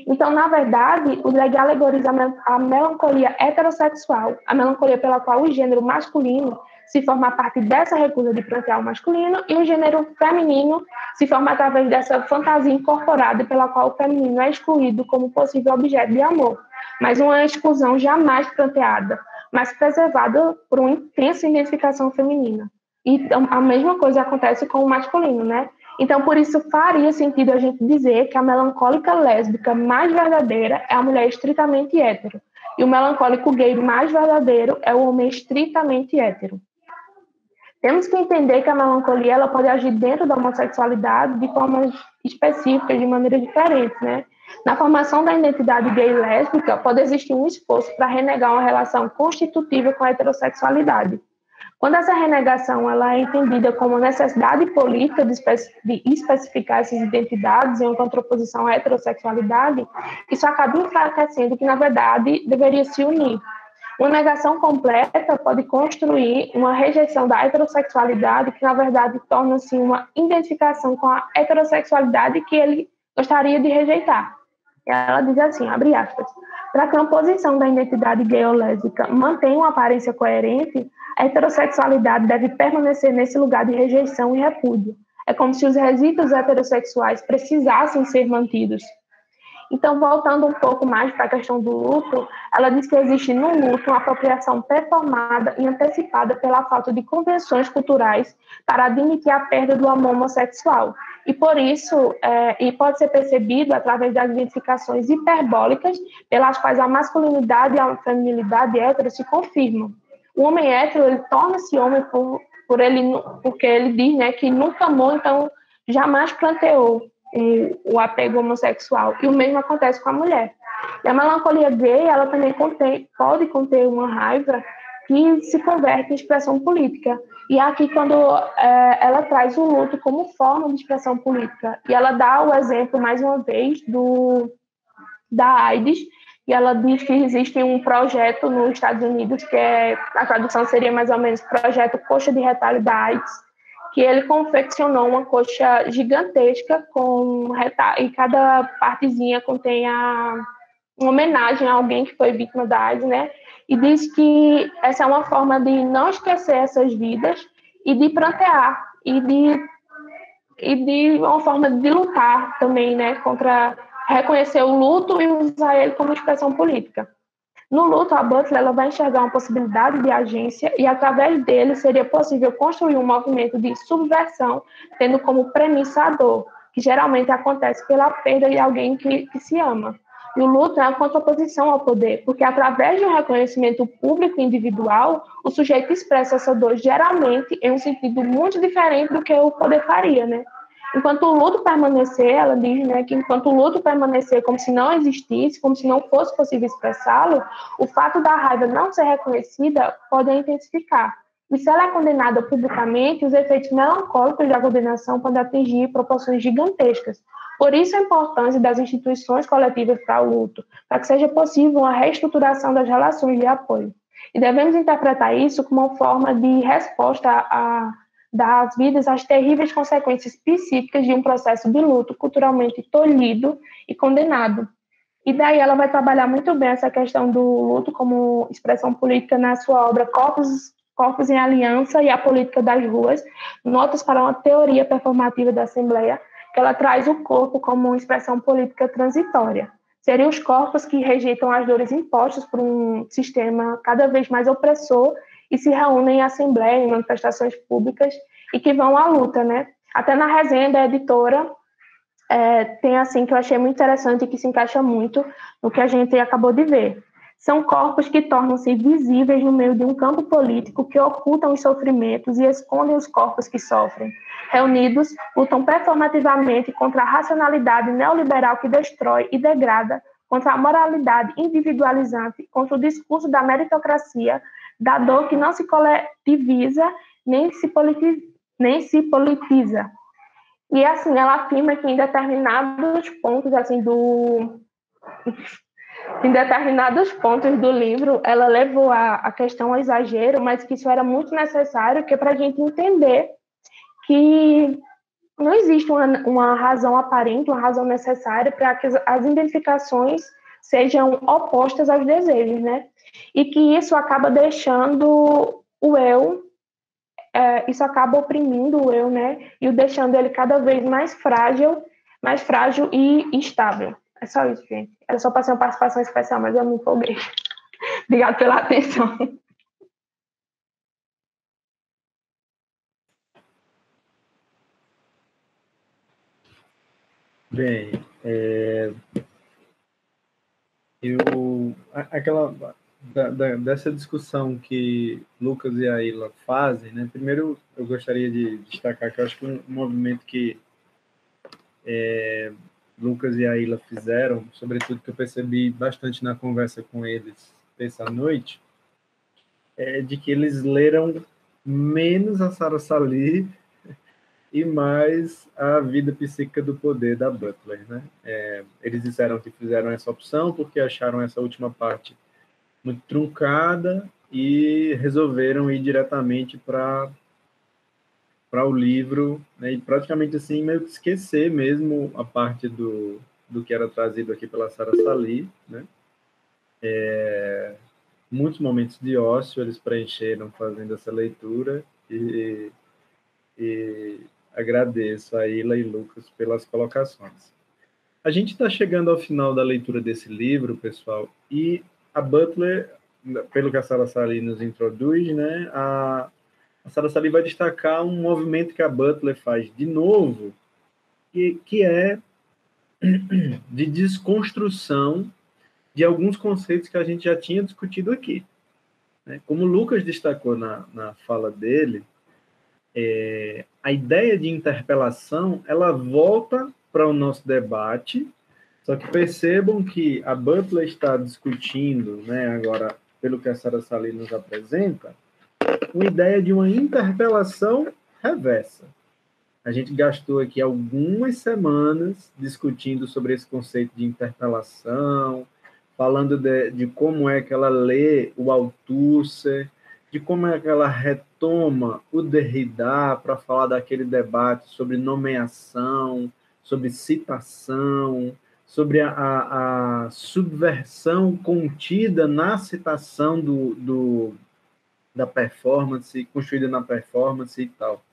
Então, na verdade, o drag alegoriza a melancolia heterossexual, a melancolia pela qual o gênero masculino se forma a partir dessa recusa de prantear o masculino e o gênero feminino se forma através dessa fantasia incorporada pela qual o feminino é excluído como possível objeto de amor, mas uma exclusão jamais pranteada, mas preservada por uma intensa identificação feminina. E a mesma coisa acontece com o masculino, né? Então, por isso, faria sentido a gente dizer que a melancólica lésbica mais verdadeira é a mulher estritamente hétero, e o melancólico gay mais verdadeiro é o homem estritamente hétero. Temos que entender que a melancolia ela pode agir dentro da homossexualidade de formas específicas, de maneiras diferentes, né? Na formação da identidade gay e lésbica, pode existir um esforço para renegar uma relação constitutiva com a heterossexualidade. Quando essa renegação ela é entendida como necessidade política de especificar essas identidades em uma contraposição à heterossexualidade, isso acaba enfraquecendo que, na verdade, deveria se unir. Uma negação completa pode construir uma rejeição da heterossexualidade que, na verdade, torna-se uma identificação com a heterossexualidade que ele gostaria de rejeitar. Ela diz assim, abre aspas, para que uma posição da identidade gay ou lésbica mantenha uma aparência coerente, a heterossexualidade deve permanecer nesse lugar de rejeição e repúdio. É como se os resíduos heterossexuais precisassem ser mantidos. Então, voltando um pouco mais para a questão do luto, ela diz que existe no luto uma apropriação performada e antecipada pela falta de convenções culturais para admitir a perda do amor homossexual. E por isso, pode ser percebido através das identificações hiperbólicas pelas quais a masculinidade e a feminilidade hétero se confirmam. O homem hétero, ele torna-se homem porque ele diz, né, que nunca amou, então jamais planteou o apego homossexual. E o mesmo acontece com a mulher. E a melancolia gay, ela também pode conter uma raiva que se converte em expressão política. E aqui, quando ela traz o luto como forma de expressão política, e ela dá o exemplo, mais uma vez, da AIDS, e ela diz que existe um projeto nos Estados Unidos, que a tradução seria mais ou menos Projeto Coxa de Retalho da AIDS, que ele confeccionou uma coxa gigantesca com retalho, e cada partezinha contém uma homenagem a alguém que foi vítima da AIDS, né? E diz que essa é uma forma de não esquecer essas vidas e de prantear, e de uma forma de lutar também, né? Contra reconhecer o luto e usar ele como expressão política. No luto, a Butler ela vai enxergar uma possibilidade de agência e, através dele, seria possível construir um movimento de subversão, tendo como premissa a dor, que geralmente acontece pela perda de alguém que se ama. E o luto é a contraposição ao poder, porque, através de um reconhecimento público e individual, o sujeito expressa essa dor, geralmente, em um sentido muito diferente do que o poder faria, né? Enquanto o luto permanecer, ela diz, né, que enquanto o luto permanecer como se não existisse, como se não fosse possível expressá-lo, o fato da raiva não ser reconhecida pode intensificar. E se ela é condenada publicamente, os efeitos melancólicos da condenação podem atingir proporções gigantescas. Por isso a importância das instituições coletivas para o luto, para que seja possível uma reestruturação das relações de apoio. E devemos interpretar isso como uma forma de resposta das vidas às terríveis consequências psíquicas de um processo de luto culturalmente tolhido e condenado. E daí ela vai trabalhar muito bem essa questão do luto como expressão política na sua obra Corpos em Aliança e a Política das Ruas, Notas para uma Teoria Performativa da Assembleia, que ela traz o corpo como uma expressão política transitória. Seriam os corpos que rejeitam as dores impostas por um sistema cada vez mais opressor e se reúnem em assembleia, em manifestações públicas e que vão à luta, né? Até na resenha da editora tem assim que eu achei muito interessante e que se encaixa muito no que a gente acabou de ver. São corpos que tornam-se visíveis no meio de um campo político que ocultam os sofrimentos e escondem os corpos que sofrem. Reunidos, lutam performativamente contra a racionalidade neoliberal que destrói e degrada, contra a moralidade individualizante, contra o discurso da meritocracia, da dor que não se coletiviza nem se politiza. E assim, ela afirma que em determinados pontos do livro, ela levou a questão ao exagero, mas que isso era muito necessário, que é para a gente entender que não existe uma razão aparente, uma razão necessária para que as identificações sejam opostas aos desejos, né? E que isso acaba deixando o eu, isso acaba oprimindo o eu, né? E o deixando ele cada vez mais frágil e instável. É só isso, gente. Era só para ser uma participação especial, mas eu me empolguei. Obrigada pela atenção. Bem, dessa discussão que Lucas e a Ilha fazem, né? Primeiro eu gostaria de destacar que eu acho que um movimento que Lucas e a Ilha fizeram, sobretudo que eu percebi bastante na conversa com eles essa noite, é de que eles leram menos a Sara Salih e mais a Vida Psíquica do Poder da Butler, né? Eles disseram que fizeram essa opção porque acharam essa última parte muito truncada e resolveram ir diretamente para o livro, né? E praticamente assim meio que esquecer mesmo a parte do que era trazido aqui pela Sara Salih, né? Muitos momentos de ócio eles preencheram fazendo essa leitura e agradeço a Ilha e Lucas pelas colocações. A gente está chegando ao final da leitura desse livro, pessoal, e a Butler, pelo que a Sara Salih nos introduz, né, a Sara Salih vai destacar um movimento que a Butler faz de novo, que é de desconstrução de alguns conceitos que a gente já tinha discutido aqui, né? Como o Lucas destacou na fala dele, a ideia de interpelação ela volta para o nosso debate Só que percebam que a Butler está discutindo, né, agora, pelo que a Sarah Salih nos apresenta, uma ideia de uma interpelação reversa. A gente gastou aqui algumas semanas discutindo sobre esse conceito de interpelação, falando de como é que ela lê o Althusser, de como é que ela retoma o Derrida para falar daquele debate sobre nomeação, sobre citação, sobre a subversão contida na citação da performance, construída na performance e tal.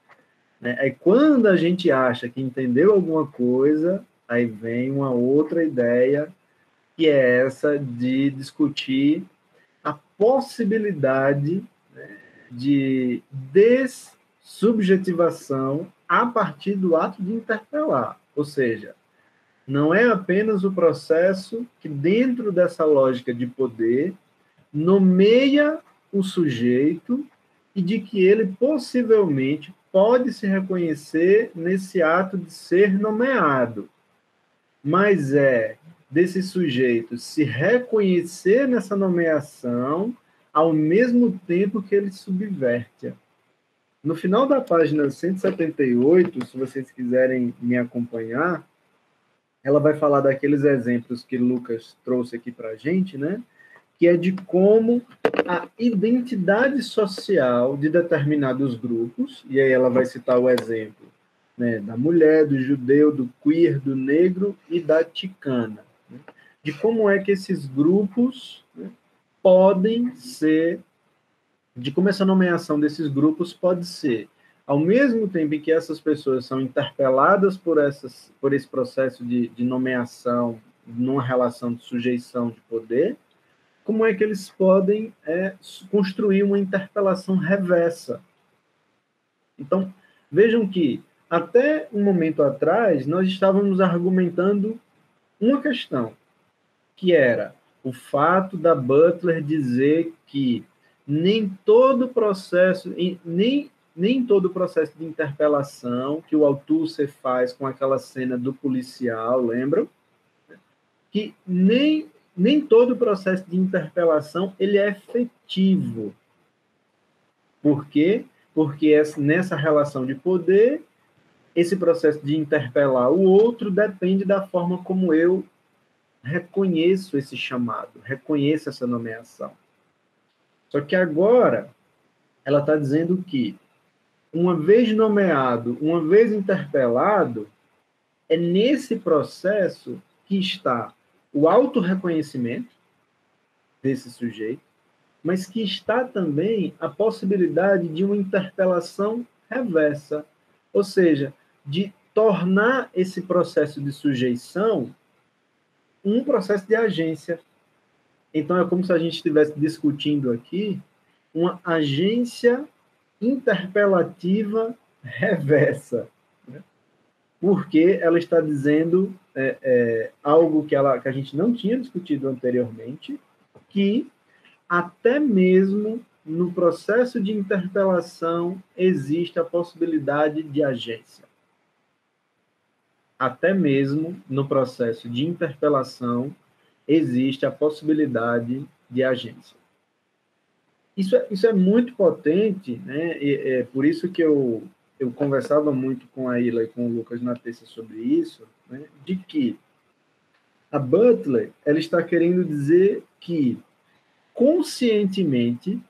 Aí quando a gente acha que entendeu alguma coisa, aí vem uma outra ideia, que é essa de discutir a possibilidade, né, de dessubjetivação a partir do ato de interpelar. Ou seja, não é apenas o processo que, dentro dessa lógica de poder, nomeia o sujeito e de que ele possivelmente pode se reconhecer nesse ato de ser nomeado. Mas é desse sujeito se reconhecer nessa nomeação ao mesmo tempo que ele subverte. No final da página 178, se vocês quiserem me acompanhar, ela vai falar daqueles exemplos que Lucas trouxe aqui para a gente, né? Que é de como a identidade social de determinados grupos, e aí ela vai citar o exemplo, né, da mulher, do judeu, do queer, do negro e da ticana, né, de como é que esses grupos, né, podem ser, de como essa nomeação desses grupos pode ser, ao mesmo tempo em que essas pessoas são interpeladas por esse processo de nomeação numa relação de sujeição de poder, como é que eles podem construir uma interpelação reversa. Então, vejam que, até um momento atrás, nós estávamos argumentando uma questão, que era o fato da Butler dizer que nem todo processo de interpelação que o Althusser faz com aquela cena do policial, lembram? Que nem todo processo de interpelação ele é efetivo. Por quê? Porque nessa relação de poder, esse processo de interpelar o outro depende da forma como eu reconheço esse chamado, reconheço essa nomeação. Só que agora, ela está dizendo que, uma vez nomeado, uma vez interpelado, é nesse processo que está o autorreconhecimento desse sujeito, mas que está também a possibilidade de uma interpelação reversa, ou seja, de tornar esse processo de sujeição um processo de agência. Então, é como se a gente estivesse discutindo aqui uma agência interpelativa reversa, né? Porque ela está dizendo algo que a gente não tinha discutido anteriormente, que até mesmo no processo de interpelação existe a possibilidade de agência. Até mesmo no processo de interpelação existe a possibilidade de agência. Isso é muito potente, né? É por isso que eu conversava muito com a Ila e com o Lucas na terça sobre isso, né? De que a Butler ela está querendo dizer que conscientemente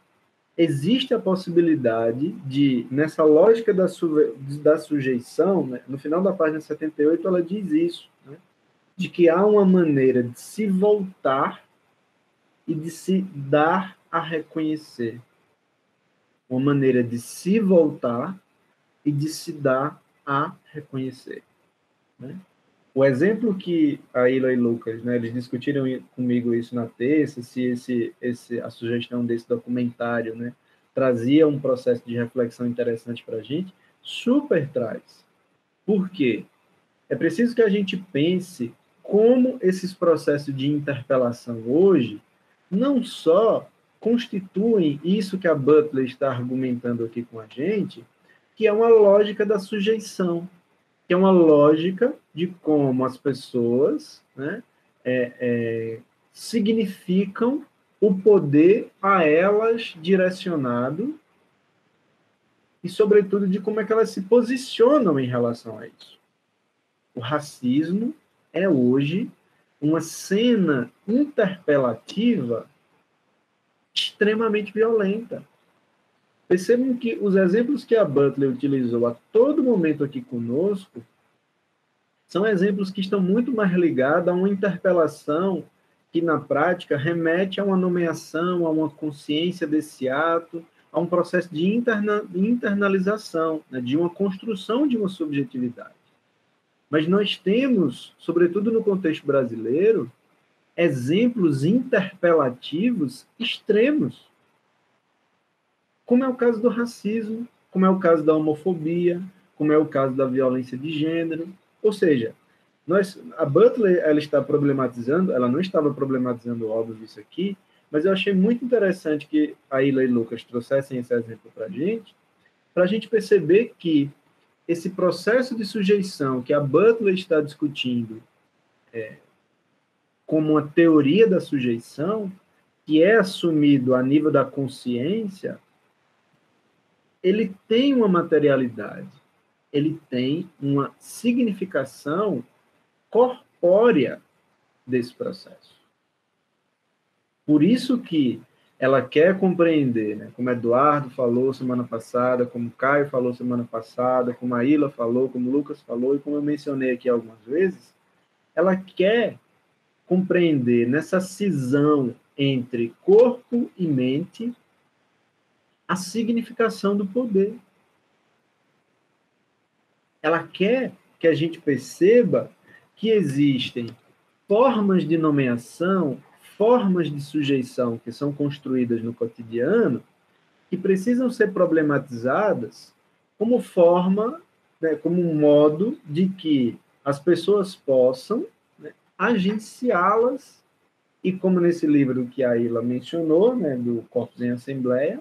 existe a possibilidade de, nessa lógica da sujeição, né? No final da página 78 ela diz isso, né? De que há uma maneira de se voltar e de se dar a reconhecer. Uma maneira de se voltar e de se dar a reconhecer, né? O exemplo que a Ila e Lucas, né, eles discutiram comigo isso na terça, se a sugestão desse documentário, né, trazia um processo de reflexão interessante para a gente, super traz. Por quê? É preciso que a gente pense como esses processos de interpelação hoje não só constituem isso que a Butler está argumentando aqui com a gente, que é uma lógica da sujeição, que é uma lógica de como as pessoas, né, significam o poder a elas direcionado e, sobretudo, de como é que elas se posicionam em relação a isso. O racismo é hoje uma cena interpelativa extremamente violenta. Percebam que os exemplos que a Butler utilizou a todo momento aqui conosco são exemplos que estão muito mais ligados a uma interpelação que, na prática, remete a uma nomeação, a uma consciência desse ato, a um processo de internalização, né, de uma construção de uma subjetividade. Mas nós temos, sobretudo no contexto brasileiro, exemplos interpelativos extremos, como é o caso do racismo, como é o caso da homofobia, como é o caso da violência de gênero. Ou seja, a Butler ela está problematizando, ela não estava problematizando, óbvio, isso aqui, mas eu achei muito interessante que a Ila e Lucas trouxessem esse exemplo para a gente perceber que esse processo de sujeição que a Butler está discutindo como uma teoria da sujeição, que é assumido a nível da consciência, ele tem uma materialidade, ele tem uma significação corpórea desse processo. Por isso que ela quer compreender, né, como Eduardo falou semana passada, como Caio falou semana passada, como a Ila falou, como o Lucas falou, e como eu mencionei aqui algumas vezes, ela quer compreender nessa cisão entre corpo e mente a significação do poder. Ela quer que a gente perceba que existem formas de nomeação, formas de sujeição que são construídas no cotidiano, que precisam ser problematizadas como forma, né, como um modo de que as pessoas possam, né, agenciá-las, e como nesse livro que a Ila mencionou, né, do Corpos em Assembleia,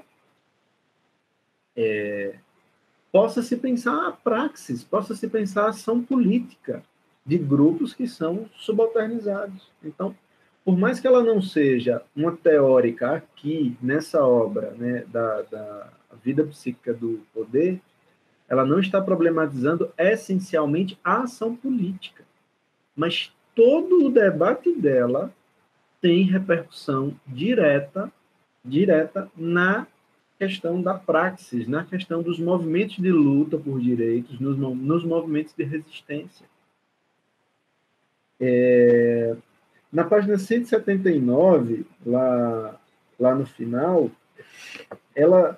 possa se pensar a praxis, possa se pensar a ação política de grupos que são subalternizados. Então, por mais que ela não seja uma teórica aqui, nessa obra, né, da vida psíquica do poder, ela não está problematizando essencialmente a ação política. Mas todo o debate dela tem repercussão direta na questão da praxis, na questão dos movimentos de luta por direitos, nos movimentos de resistência. Na página 179, lá no final,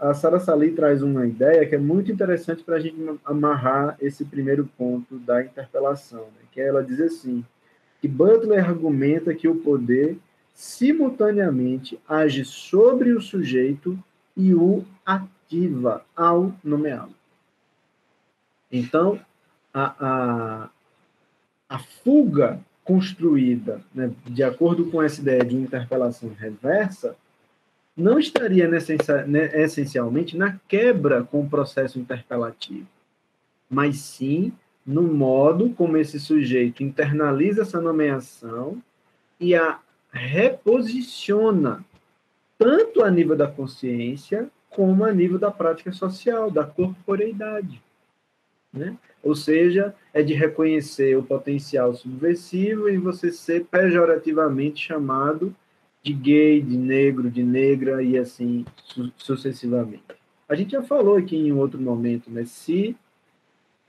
a Sara Sali traz uma ideia que é muito interessante para a gente amarrar esse primeiro ponto da interpelação, né? Que ela diz assim, que Butler argumenta que o poder simultaneamente age sobre o sujeito e o ativa ao nomeá-lo. Então, a fuga construída, né, de acordo com essa ideia de interpelação reversa, não estaria essencialmente na quebra com o processo interpelativo, mas sim no modo como esse sujeito internaliza essa nomeação e a reposiciona tanto a nível da consciência como a nível da prática social, da corporeidade, né? Ou seja, é de reconhecer o potencial subversivo e você ser pejorativamente chamado de gay, de negro, de negra e assim sucessivamente. A gente já falou aqui em outro momento, né?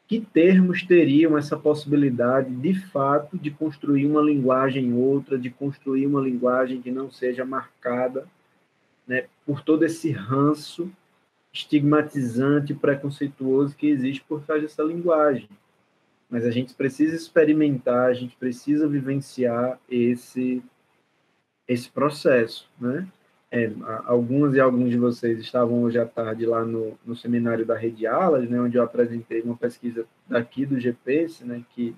Que termos teriam essa possibilidade, de fato, de construir uma linguagem outra, de construir uma linguagem que não seja marcada, né, por todo esse ranço estigmatizante e preconceituoso que existe por trás dessa linguagem. Mas a gente precisa experimentar, a gente precisa vivenciar esse processo, né? Algumas e alguns de vocês estavam hoje à tarde lá no seminário da Rede Alas, né, onde eu apresentei uma pesquisa daqui do GPS, né, que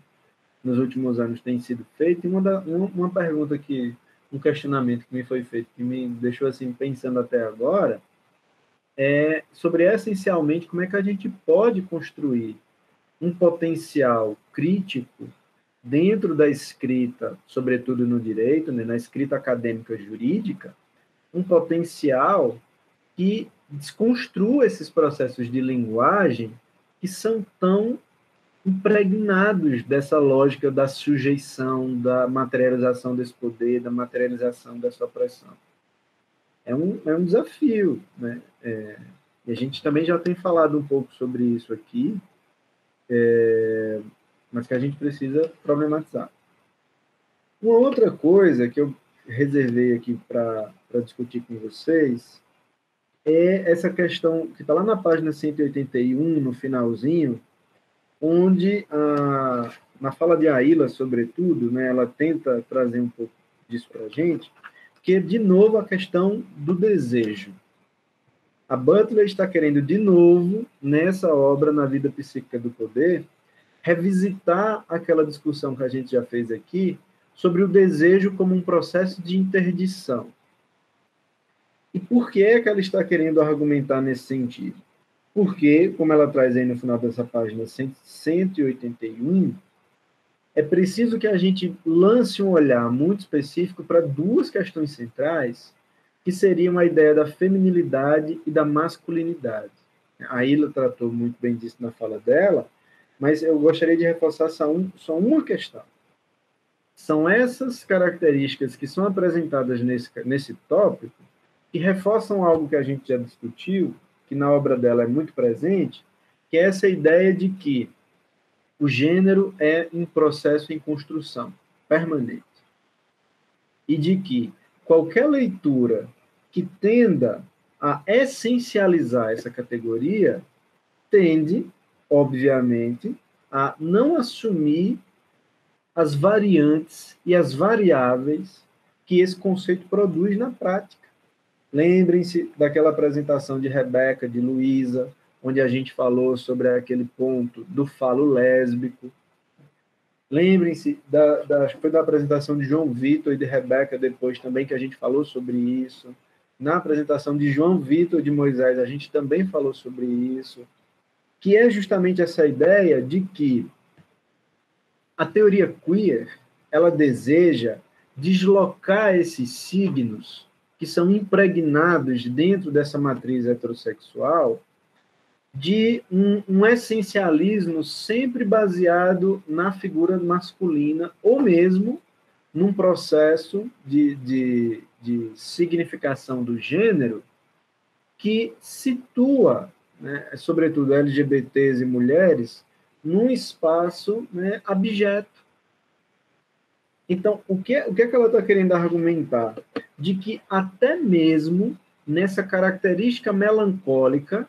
nos últimos anos tem sido feita, e uma pergunta um questionamento que me foi feito, que me deixou assim pensando até agora, é sobre essencialmente como é que a gente pode construir um potencial crítico dentro da escrita, sobretudo no direito, né, na escrita acadêmica jurídica, um potencial que desconstrua esses processos de linguagem que são tão impregnados dessa lógica da sujeição, da materialização desse poder, da materialização dessa opressão. É um desafio, né? E a gente também já tem falado um pouco sobre isso aqui, mas que a gente precisa problematizar. Uma outra coisa que eu reservei aqui para discutir com vocês é essa questão que está lá na página 181, no finalzinho, onde, na fala de Aíla, sobretudo, né, ela tenta trazer um pouco disso para a gente, que é, de novo, a questão do desejo. A Butler está querendo, de novo, nessa obra, Na Vida Psíquica do Poder, revisitar aquela discussão que a gente já fez aqui sobre o desejo como um processo de interdição. E por que é que ela está querendo argumentar nesse sentido? Porque, como ela traz aí no final dessa página 181, é preciso que a gente lance um olhar muito específico para duas questões centrais, que seriam a ideia da feminilidade e da masculinidade. A Ilha tratou muito bem disso na fala dela, mas eu gostaria de reforçar só uma questão. São essas características que são apresentadas nesse tópico que reforçam algo que a gente já discutiu, que na obra dela é muito presente, que é essa ideia de que o gênero é um processo em construção permanente. E de que qualquer leitura que tenda a essencializar essa categoria tende, obviamente, a não assumir as variantes e as variáveis que esse conceito produz na prática. Lembrem-se daquela apresentação de Rebeca, de Luísa, onde a gente falou sobre aquele ponto do falo lésbico. Lembrem-se foi da apresentação de João Vitor e de Rebeca depois também, que a gente falou sobre isso. Na apresentação de João Vitor de Moisés, a gente também falou sobre isso, que é justamente essa ideia de que a teoria queer, ela deseja deslocar esses signos que são impregnados dentro dessa matriz heterossexual de um essencialismo sempre baseado na figura masculina, ou mesmo num processo de significação do gênero que situa, né, sobretudo LGBTs e mulheres, num espaço, né, abjeto. Então, o que é que ela está querendo argumentar? De que até mesmo nessa característica melancólica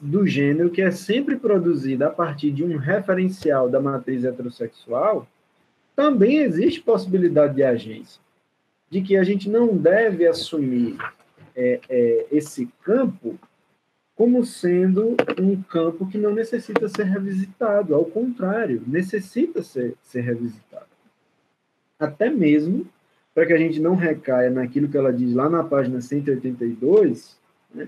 do gênero, que é sempre produzida a partir de um referencial da matriz heterossexual, também existe possibilidade de agência. De que a gente não deve assumir esse campo como sendo um campo que não necessita ser revisitado, ao contrário, necessita ser revisitado. Até mesmo para que a gente não recaia naquilo que ela diz lá na página 182, né,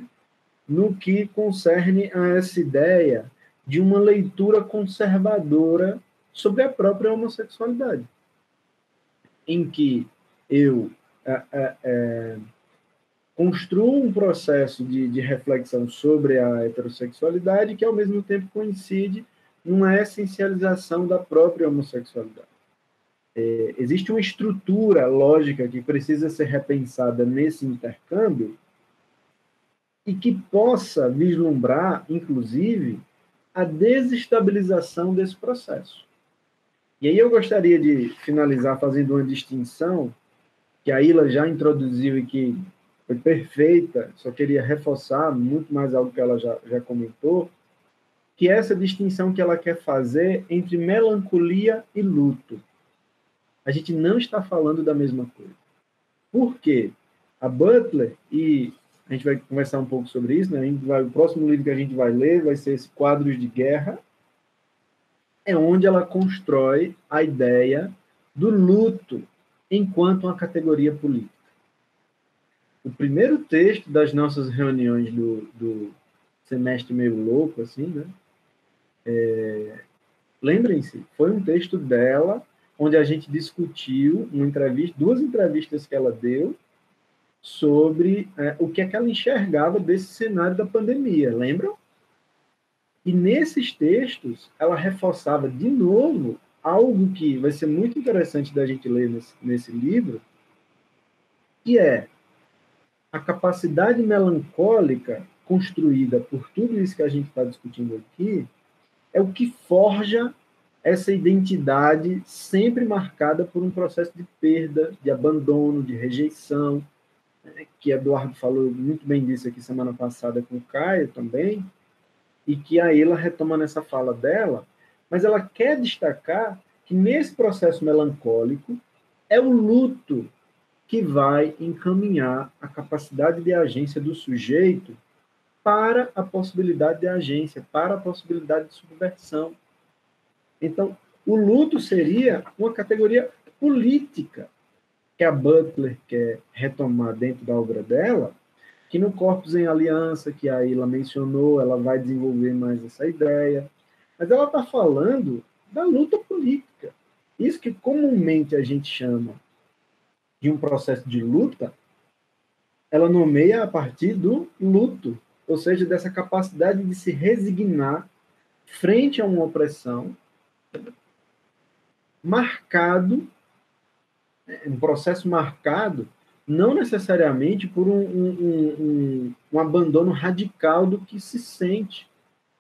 no que concerne a essa ideia de uma leitura conservadora sobre a própria homossexualidade, em que eu construo um processo de reflexão sobre a heterossexualidade que, ao mesmo tempo, coincide numa essencialização da própria homossexualidade. Existe uma estrutura lógica que precisa ser repensada nesse intercâmbio e que possa vislumbrar, inclusive, a desestabilização desse processo. E aí eu gostaria de finalizar fazendo uma distinção que a Ilha já introduziu e que foi perfeita, só queria reforçar muito mais algo que ela já comentou, que é essa distinção que ela quer fazer entre melancolia e luto. A gente não está falando da mesma coisa. Por quê? A Butler, e a gente vai conversar um pouco sobre isso, né? O próximo livro que a gente vai ler vai ser esse Quadros de Guerra, é onde ela constrói a ideia do luto enquanto uma categoria política. O primeiro texto das nossas reuniões do semestre meio louco, assim, né? Lembrem-se, foi um texto dela onde a gente discutiu duas entrevistas que ela deu sobre o que é que ela enxergava desse cenário da pandemia, lembram? E nesses textos, ela reforçava de novo algo que vai ser muito interessante da gente ler nesse livro, que é a capacidade melancólica construída por tudo isso que a gente está discutindo aqui, é o que forja essa identidade sempre marcada por um processo de perda, de abandono, de rejeição, que Eduardo falou muito bem disso aqui semana passada com o Caio também, e que a Ela retoma nessa fala dela, mas ela quer destacar que nesse processo melancólico é o luto que vai encaminhar a capacidade de agência do sujeito para a possibilidade de agência, para a possibilidade de subversão. Então, o luto seria uma categoria política que a Butler quer retomar dentro da obra dela, que no Corpos em Aliança, que a Ila mencionou, ela vai desenvolver mais essa ideia, mas ela está falando da luta política. Isso que comumente a gente chama de um processo de luta, ela nomeia a partir do luto, ou seja, dessa capacidade de se resignar frente a uma opressão, marcado, um processo marcado, não necessariamente por um abandono radical do que se sente,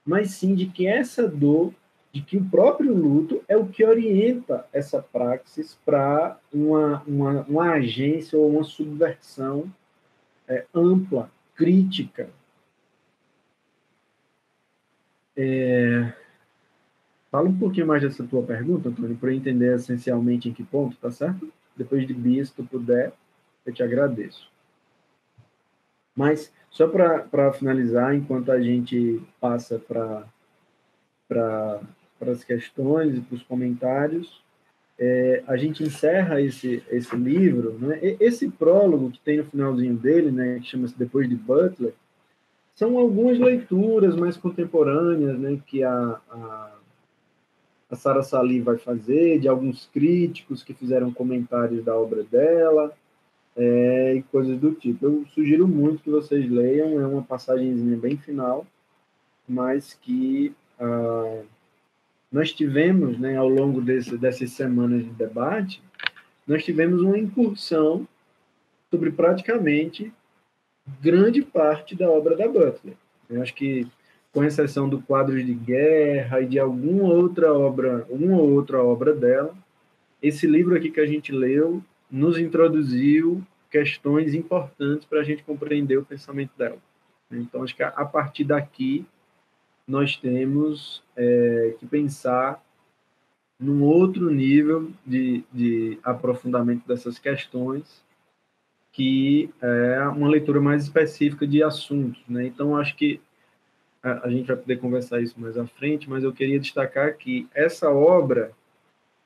mas sim de que essa dor, de que o próprio luto é o que orienta essa praxis para uma agência ou uma subversão ampla, crítica. Fala um pouquinho mais dessa tua pergunta, Antônio, para eu entender essencialmente em que ponto, tá certo? Depois de Bia, se tu puder, eu te agradeço. Mas, só para finalizar, enquanto a gente passa para as questões e para os comentários, a gente encerra esse livro, né? Esse prólogo que tem no finalzinho dele, né, que chama-se Depois de Butler, são algumas leituras mais contemporâneas, né, que a Sara Sali vai fazer, de alguns críticos que fizeram comentários da obra dela, e coisas do tipo. Eu sugiro muito que vocês leiam, é uma passagenzinha bem final, mas que nós tivemos, né, ao longo dessas semanas de debate, nós tivemos uma incursão sobre praticamente grande parte da obra da Butler. Eu acho que, com exceção do Quadros de Guerra e de uma ou outra obra dela, esse livro aqui que a gente leu nos introduziu questões importantes para a gente compreender o pensamento dela. Então, acho que a partir daqui nós temos que pensar num outro nível de aprofundamento dessas questões, que é uma leitura mais específica de assuntos, né? Então, acho que a gente vai poder conversar isso mais à frente, mas eu queria destacar que essa obra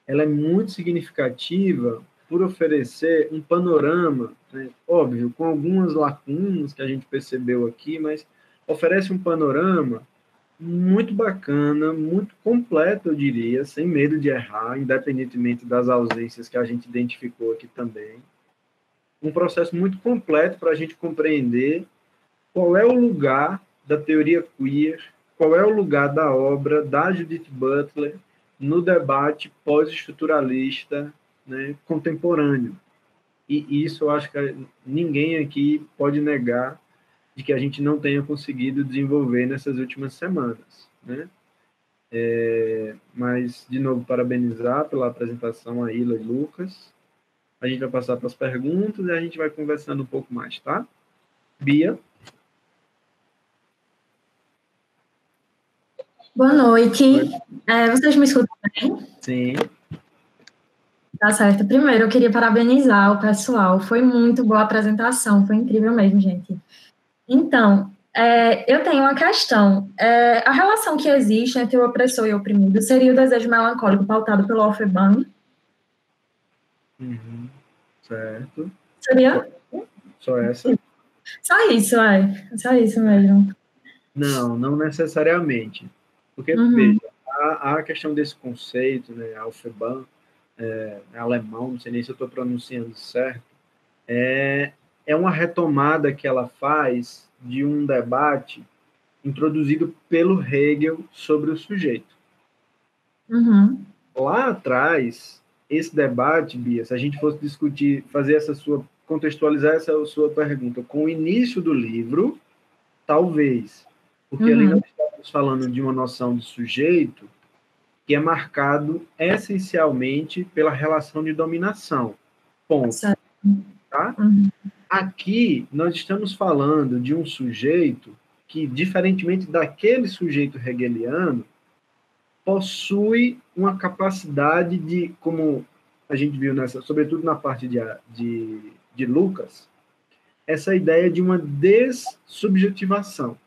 ela é muito significativa por oferecer um panorama, né, óbvio, com algumas lacunas que a gente percebeu aqui, mas oferece um panorama muito bacana, muito completo, eu diria, sem medo de errar, independentemente das ausências que a gente identificou aqui também. Um processo muito completo para a gente compreender qual é o lugar da teoria queer, qual é o lugar da obra da Judith Butler no debate pós-estruturalista, né, contemporâneo. E isso eu acho que ninguém aqui pode negar de que a gente não tenha conseguido desenvolver nessas últimas semanas, né? Mas, de novo, parabenizar pela apresentação a Ila e Lucas. A gente vai passar para as perguntas e a gente vai conversando um pouco mais, tá? Bia? Boa noite. Vocês me escutam bem? Sim. Tá certo. Primeiro, eu queria parabenizar o pessoal. Foi muito boa a apresentação. Foi incrível mesmo, gente. Então, eu tenho uma questão. A relação que existe entre o opressor e o oprimido seria o desejo melancólico pautado pelo Offerman? Certo. Seria? Só essa? Só isso, Só isso mesmo. Não necessariamente. Porque, veja, a questão desse conceito, né, Alfeban, alemão, não sei nem se eu estou pronunciando certo, é uma retomada que ela faz de um debate introduzido pelo Hegel sobre o sujeito. Uhum. Lá atrás, esse debate, Bia, se a gente fosse discutir, contextualizar essa sua pergunta com o início do livro, talvez, porque ali nós estamos falando de uma noção de sujeito que é marcado essencialmente pela relação de dominação. Ponto. Certo. Tá? Aqui, nós estamos falando de um sujeito que, diferentemente daquele sujeito hegeliano, possui uma capacidade de, como a gente viu, sobretudo na parte de Lucas, essa ideia de uma dessubjetivação.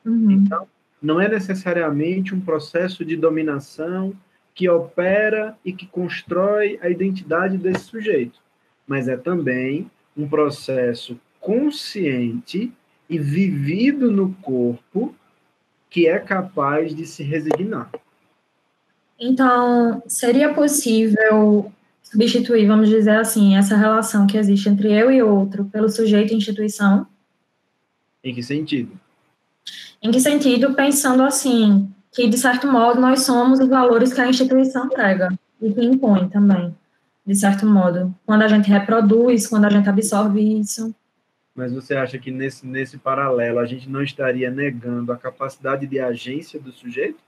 Então, não é necessariamente um processo de dominação que opera e que constrói a identidade desse sujeito, mas é também um processo consciente e vivido no corpo que é capaz de se resignar. Então, seria possível substituir, vamos dizer assim, essa relação que existe entre eu e outro pelo sujeito e instituição? Em que sentido? Em que sentido? Pensando assim, que de certo modo nós somos os valores que a instituição prega e que impõe também, de certo modo. Quando a gente reproduz, quando a gente absorve isso. Mas você acha que nesse paralelo a gente não estaria negando a capacidade de agência do sujeito?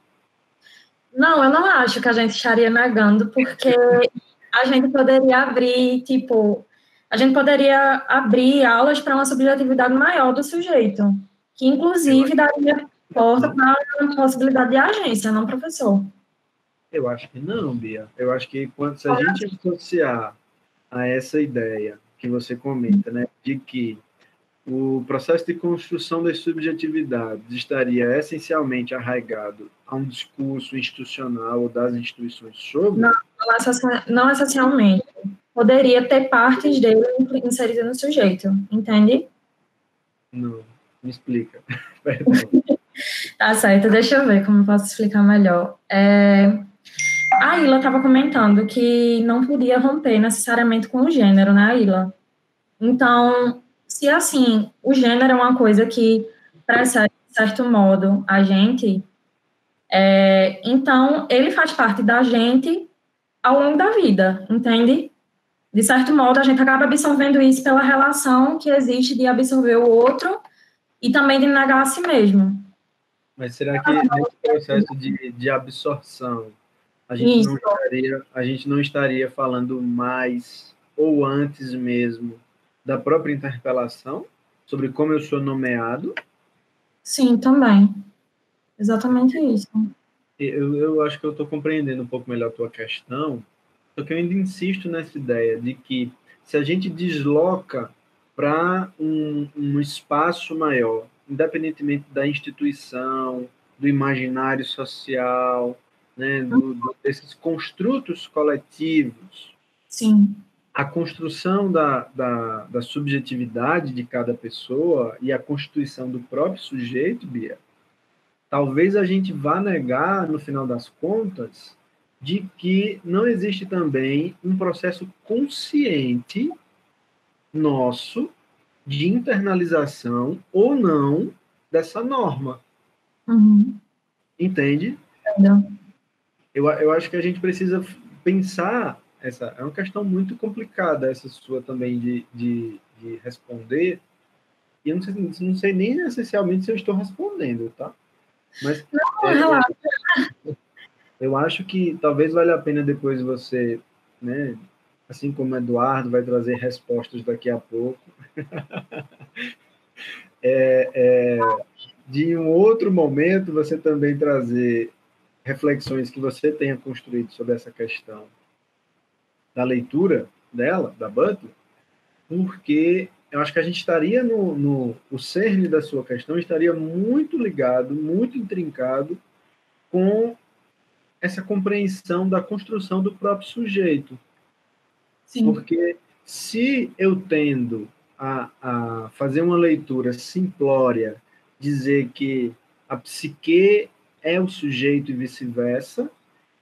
Não, eu não acho que a gente estaria negando, porque a gente poderia abrir, a gente poderia abrir aulas para uma subjetividade maior do sujeito, que inclusive daria porta para uma possibilidade de agência, não, professor? Eu acho que não, Bia. Eu acho que se a gente associar a essa ideia que você comenta, né, de que o processo de construção das subjetividades estaria essencialmente arraigado a um discurso institucional ou das instituições sobre... Não essencialmente. Poderia ter partes dele inseridas no sujeito, entende? Não, me explica. Perdão. Tá certo, deixa eu ver como eu posso explicar melhor. A Ila estava comentando que não podia romper necessariamente com o gênero, né, Ila? Então, se assim, o gênero é uma coisa que precede, de certo modo, a gente, então ele faz parte da gente ao longo da vida, entende? De certo modo, a gente acaba absorvendo isso pela relação que existe de absorver o outro e também de negar a si mesmo. Mas será que nesse processo de absorção a gente não estaria falando mais ou antes mesmo da própria interpelação sobre como eu sou nomeado? Sim, também. Exatamente isso. Eu acho que eu estou compreendendo um pouco melhor a tua questão, só que eu ainda insisto nessa ideia de que se a gente desloca para um espaço maior, independentemente da instituição, do imaginário social, né, desses construtos coletivos, sim, a construção da subjetividade de cada pessoa e a constituição do próprio sujeito, Bia, talvez a gente vá negar, no final das contas, de que não existe também um processo consciente nosso de internalização ou não dessa norma. Entende? Não. Eu acho que a gente precisa pensar, é uma questão muito complicada essa sua também de responder, e eu não sei nem essencialmente se eu estou respondendo, tá? Mas eu acho que talvez valha a pena depois você, né, assim como o Eduardo vai trazer respostas daqui a pouco, de um outro momento você também trazer reflexões que você tenha construído sobre essa questão da leitura dela, da Butler, porque eu acho que a gente estaria o cerne da sua questão estaria muito ligado, muito intrincado com essa compreensão da construção do próprio sujeito. Sim. Porque se eu tendo a fazer uma leitura simplória, dizer que a psique é o sujeito e vice-versa,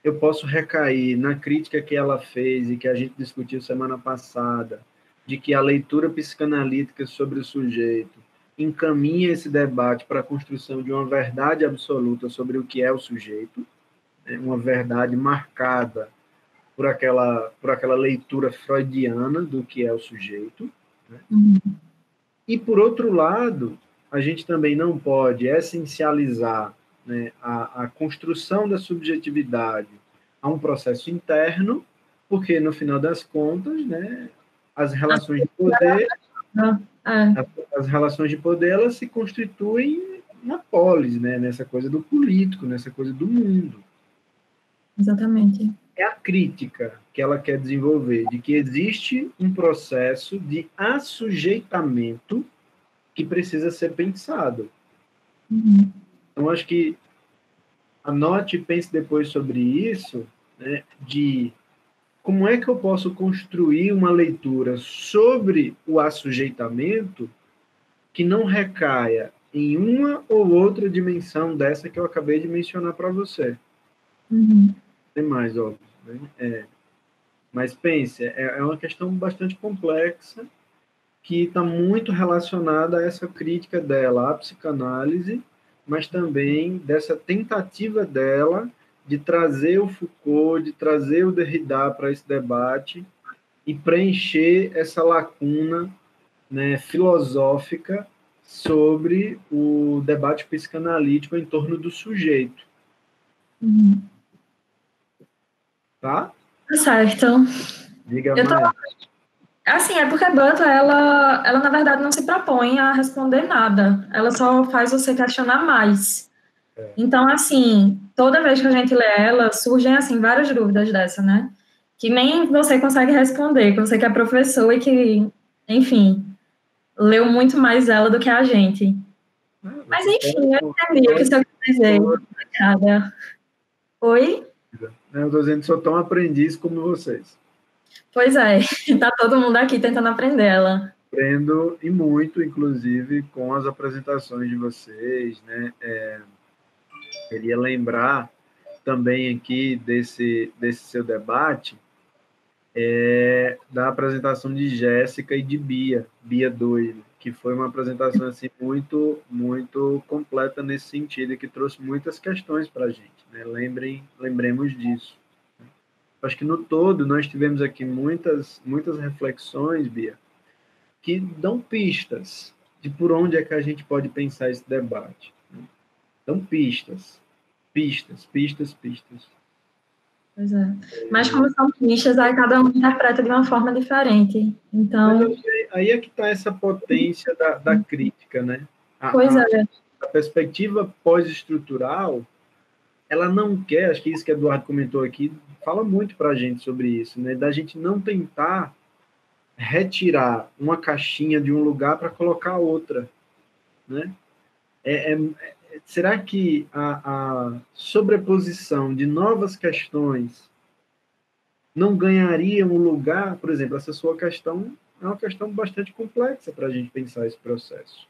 eu posso recair na crítica que ela fez e que a gente discutiu semana passada, de que a leitura psicanalítica sobre o sujeito encaminha esse debate para a construção de uma verdade absoluta sobre o que é o sujeito, né? Uma verdade marcada por aquela leitura freudiana do que é o sujeito, né? E, por outro lado, a gente também não pode essencializar, né, a construção da subjetividade a um processo interno, porque, no final das contas, né, as relações de poder, as relações de poder, elas se constituem na polis, né, nessa coisa do político, nessa coisa do mundo. Exatamente. É a crítica que ela quer desenvolver, de que existe um processo de assujeitamento que precisa ser pensado. Então, acho que anote e pense depois sobre isso, né, de como é que eu posso construir uma leitura sobre o assujeitamento que não recaia em uma ou outra dimensão dessa que eu acabei de mencionar para você. Tem mais, óbvio. Né? Mas pense, é uma questão bastante complexa que está muito relacionada a essa crítica dela à psicanálise, mas também dessa tentativa dela de trazer o Foucault, de trazer o Derrida para esse debate e preencher essa lacuna, né, filosófica sobre o debate psicanalítico em torno do sujeito. Tá? Tá certo. Diga mais. Assim, é porque Butler, ela na verdade não se propõe a responder nada. Ela só faz você questionar mais. Então, assim, toda vez que a gente lê ela, surgem, assim, várias dúvidas dessa, né? Que nem você consegue responder, que você que é professor e que, enfim, leu muito mais ela do que a gente. Mas, enfim, eu entendi o que você quer dizer. Obrigada. Oi? Eu estou dizendo que sou tão aprendiz como vocês. Pois é, tá todo mundo aqui tentando aprender ela. Aprendo e muito, inclusive, com as apresentações de vocês, né? Queria lembrar também aqui desse seu debate da apresentação de Jéssica e de Bia Doyle, que foi uma apresentação assim, muito, muito completa nesse sentido, e que trouxe muitas questões para a gente, né? Lembremos disso. Acho que, no todo, nós tivemos aqui muitas reflexões, Bia, que dão pistas de por onde é que a gente pode pensar esse debate. Né? Dão pistas. Pois é. Mas como são pistas, aí cada um interpreta de uma forma diferente. Então... Aí é que está essa potência da crítica, né? Pois é. A perspectiva pós-estrutural, ela não quer, acho que isso que Eduardo comentou aqui, fala muito para a gente sobre isso, né? Da gente não tentar retirar uma caixinha de um lugar para colocar outra, né? Será que a sobreposição de novas questões não ganharia um lugar? Por exemplo, essa sua questão é uma questão bastante complexa para a gente pensar esse processo.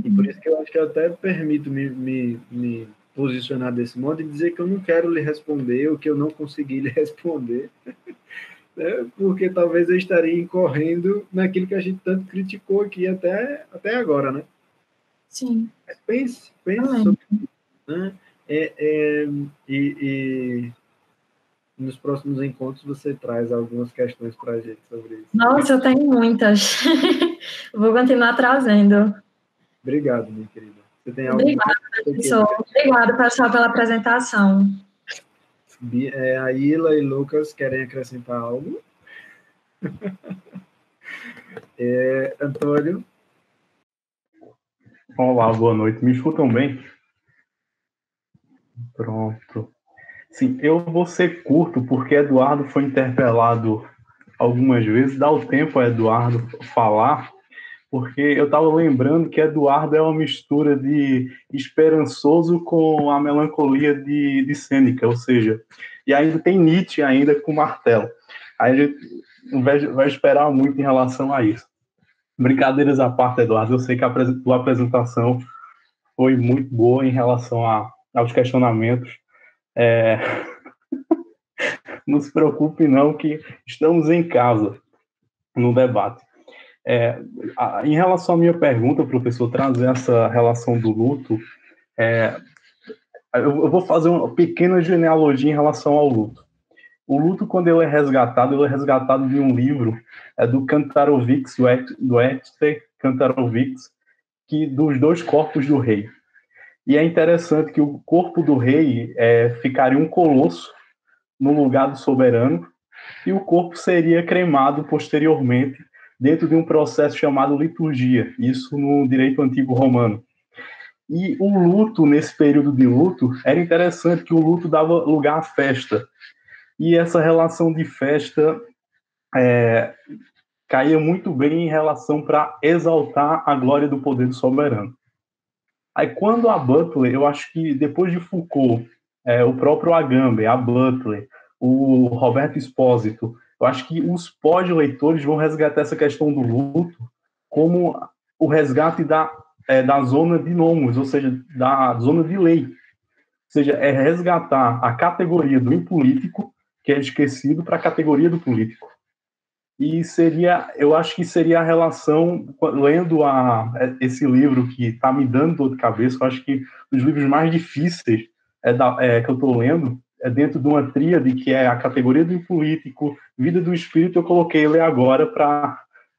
E por isso que eu acho que eu até permito me posicionar desse modo e dizer que eu não quero lhe responder, ou que eu não consegui lhe responder, né? Porque talvez eu estaria incorrendo naquilo que a gente tanto criticou aqui até agora, né? Sim. Mas pense sobre isso, né? E nos próximos encontros você traz algumas questões para a gente sobre isso. Nossa, eu tenho muitas. Vou continuar trazendo. Obrigado, minha querida. Você tem algo? Obrigada, professor. Obrigada, pessoal, pela apresentação. A Ila e Lucas querem acrescentar algo? Antônio? Olá, boa noite. Me escutam bem? Pronto. Sim, eu vou ser curto, porque Eduardo foi interpelado algumas vezes. Dá o tempo a Eduardo falar, porque eu estava lembrando que Eduardo é uma mistura de esperançoso com a melancolia de Sêneca, ou seja, e ainda tem Nietzsche ainda com martelo. Aí a gente vai esperar muito em relação a isso. Brincadeiras à parte, Eduardo, eu sei que a tua apresentação foi muito boa em relação aos questionamentos. não se preocupe não, que estamos em casa no debate. Em relação à minha pergunta, professor, trazer essa relação do luto, eu vou fazer uma pequena genealogia em relação ao luto. O luto, quando ele é resgatado de um livro do Kantarovich, do Esther Kantarovich, dos dois corpos do rei. E é interessante que o corpo do rei ficaria um colosso no lugar do soberano, e o corpo seria cremado posteriormente dentro de um processo chamado liturgia, isso no direito antigo romano. E o luto, nesse período de luto, era interessante que o luto dava lugar à festa. E essa relação de festa caía muito bem em relação para exaltar a glória do poder do soberano. Aí, quando a Butler, eu acho que depois de Foucault, o próprio Agamben, a Butler, o Roberto Espósito, eu acho que os pós-leitores vão resgatar essa questão do luto como o resgate da zona de nomos, ou seja, da zona de lei. Ou seja, é resgatar a categoria do impolítico, que é esquecido, para a categoria do político. E eu acho que seria a relação, lendo esse livro que está me dando dor de cabeça, eu acho que os livros mais difíceis que eu estou lendo é dentro de uma tríade que é a categoria do político, vida do espírito. Eu coloquei ele agora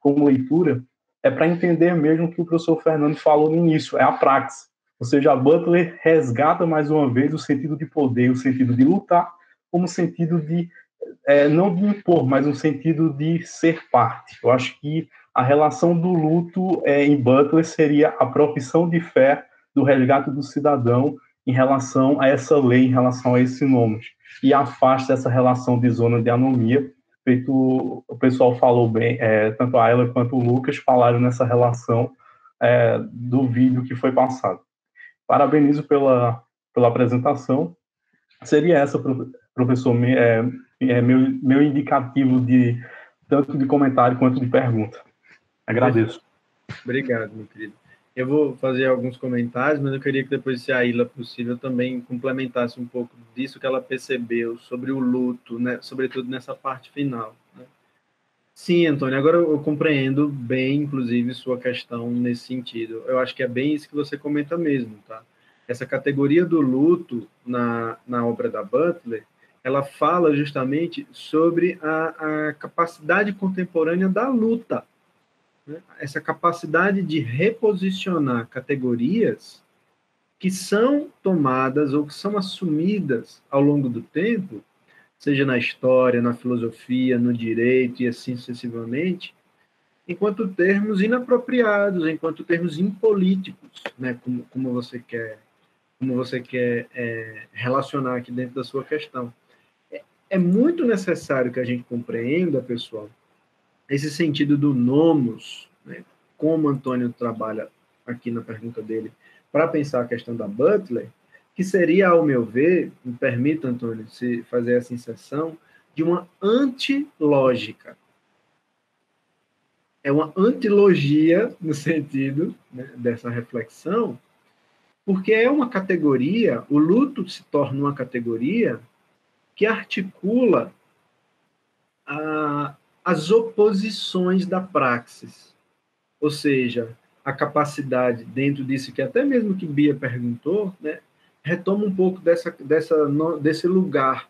como leitura, para entender mesmo o que o professor Fernando falou no início, é a praxis. Ou seja, a Butler resgata mais uma vez o sentido de poder, o sentido de lutar, como sentido de não de impor, mas um sentido de ser parte. Eu acho que a relação do luto em Butler seria a profissão de fé do resgate do cidadão em relação a essa lei, em relação a esse nome, e afasta essa relação de zona de anomia, feito o pessoal falou bem, tanto a Ayla quanto o Lucas falaram nessa relação do vídeo que foi passado. Parabenizo pela apresentação. Seria essa, professor, meu indicativo tanto de comentário quanto de pergunta. Agradeço. Obrigado, meu querido. Eu vou fazer alguns comentários, mas eu queria que depois, se a Ayla possível, também complementasse um pouco disso que ela percebeu sobre o luto, né, sobretudo nessa parte final. Né? Sim, Antônio, agora eu compreendo bem, inclusive, sua questão nesse sentido. Eu acho que é bem isso que você comenta mesmo, tá? Essa categoria do luto na obra da Butler, ela fala justamente sobre a capacidade contemporânea da luta, né? Essa capacidade de reposicionar categorias que são tomadas ou que são assumidas ao longo do tempo, seja na história, na filosofia, no direito e assim sucessivamente, enquanto termos inapropriados, enquanto termos impolíticos, né? Como você quer relacionar aqui dentro da sua questão. É muito necessário que a gente compreenda, pessoal, esse sentido do nomos, né, como Antônio trabalha aqui na pergunta dele, para pensar a questão da Butler, que seria, ao meu ver, me permita, Antônio, se fazer essa inserção, de uma antilógica. É uma antilogia, no sentido, né, dessa reflexão, porque é uma categoria, o luto se torna uma categoria que articula as oposições da praxis, ou seja, a capacidade dentro disso que até mesmo que Bia perguntou, né, retoma um pouco desse lugar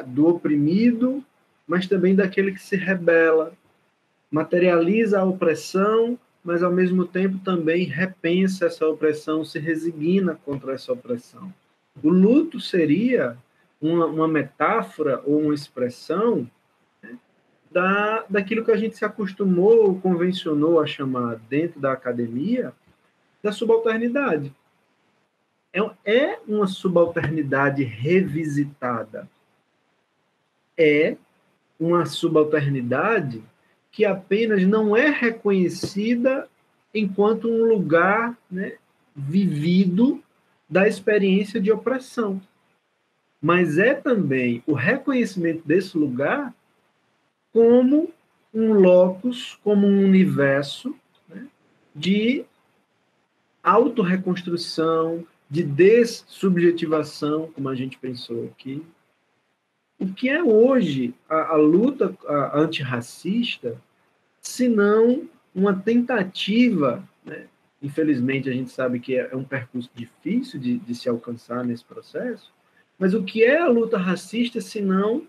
do oprimido, mas também daquele que se rebela, materializa a opressão, mas ao mesmo tempo também repensa essa opressão, se resigna contra essa opressão. O luto seria uma metáfora ou uma expressão, né, daquilo que a gente se acostumou ou convencionou a chamar dentro da academia da subalternidade. É uma subalternidade revisitada. É uma subalternidade que apenas não é reconhecida enquanto um lugar, né, vivido da experiência de opressão. Mas é também o reconhecimento desse lugar como um locus, como um universo, né, de autorreconstrução, de dessubjetivação, como a gente pensou aqui, o que é hoje a luta antirracista, se não uma tentativa, né? Infelizmente, a gente sabe que é um percurso difícil de se alcançar nesse processo, mas o que é a luta racista, se não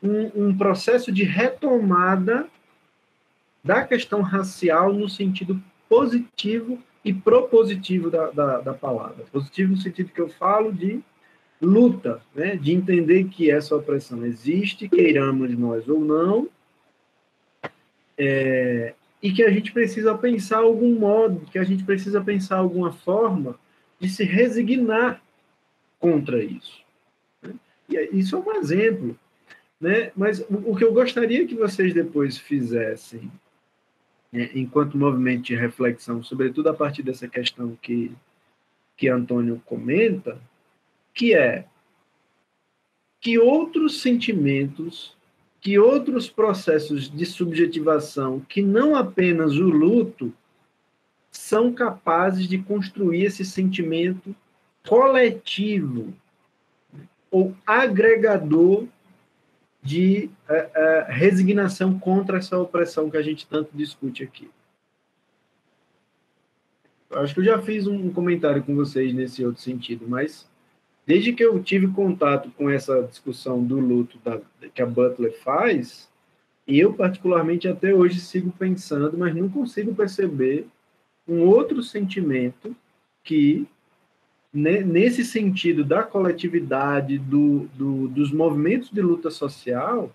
um processo de retomada da questão racial no sentido positivo e propositivo da palavra. Positivo no sentido que eu falo de luta, né? De entender que essa opressão existe, queiramos nós ou não, e que a gente precisa pensar algum modo, que a gente precisa pensar alguma forma de se resignar contra isso. Né? E isso é um exemplo, né? Mas o que eu gostaria que vocês depois fizessem, né, enquanto movimento de reflexão, sobretudo a partir dessa questão que Antônio comenta, que é que outros sentimentos, que outros processos de subjetivação, que não apenas o luto, são capazes de construir esse sentimento coletivo ou agregador de resignação contra essa opressão que a gente tanto discute aqui. Eu acho que eu já fiz um comentário com vocês nesse outro sentido, mas desde que eu tive contato com essa discussão do luto que a Butler faz, eu particularmente até hoje sigo pensando, mas não consigo perceber um outro sentimento que, nesse sentido da coletividade, dos movimentos de luta social,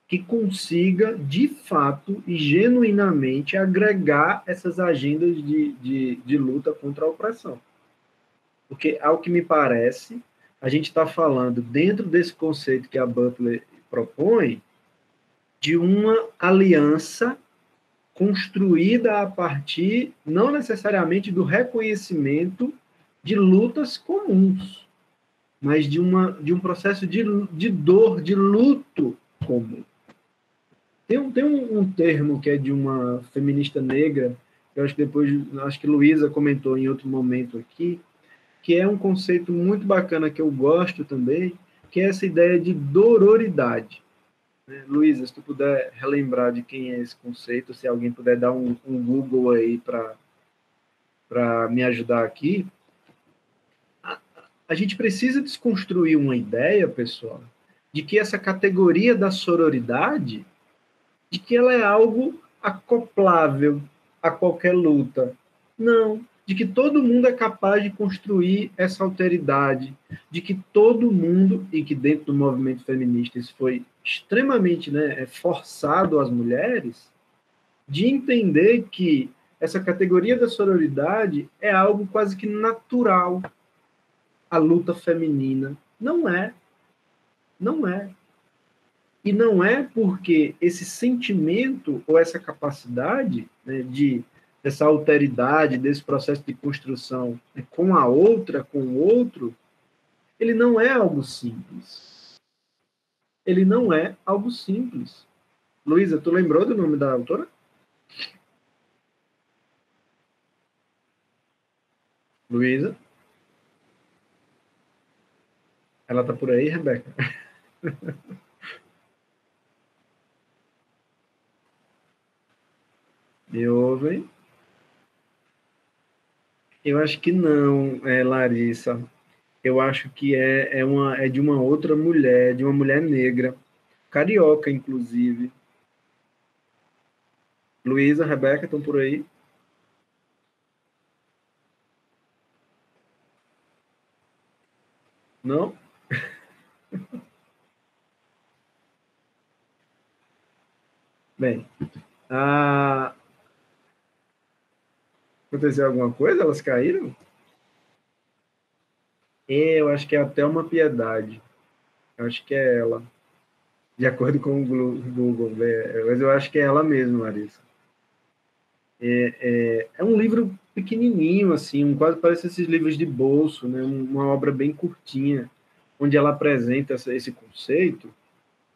que consiga, de fato e genuinamente, agregar essas agendas de luta contra a opressão. Porque, ao que me parece, a gente está falando, dentro desse conceito que a Butler propõe, de uma aliança construída a partir, não necessariamente do reconhecimento de lutas comuns, mas de um processo de dor, de luto comum. Tem um termo que é de uma feminista negra, que eu acho que Luísa comentou em outro momento aqui, que é um conceito muito bacana que eu gosto também, que é essa ideia de dororidade. Luísa, se tu puder relembrar de quem é esse conceito, se alguém puder dar um Google aí para me ajudar aqui. A gente precisa desconstruir uma ideia, pessoal, de que essa categoria da sororidade, de que ela é algo acoplável a qualquer luta. Não, de que todo mundo é capaz de construir essa alteridade, de que todo mundo, e que dentro do movimento feminista isso foi extremamente, né, forçado às mulheres, de entender que essa categoria da sororidade é algo quase que natural à luta feminina. Não é. Não é. E não é porque esse sentimento ou essa capacidade, né, dessa alteridade, desse processo de construção, né, com a outra, com o outro, ele não é algo simples. Ele não é algo simples. Luísa, tu lembrou do nome da autora? Luísa? Ela tá por aí, Rebeca? Me ouvem? Eu acho que não, Larissa. Eu acho que é de uma outra mulher, de uma mulher negra, carioca, inclusive. Luísa, Rebeca, estão por aí? Não? Bem, aconteceu alguma coisa? Elas caíram? Eu acho que é até uma piedade. Eu acho que é ela. De acordo com o Google. Mas eu acho que é ela mesma, Larissa. É um livro pequenininho, assim, quase parece esses livros de bolso, né? Uma obra bem curtinha, onde ela apresenta esse conceito,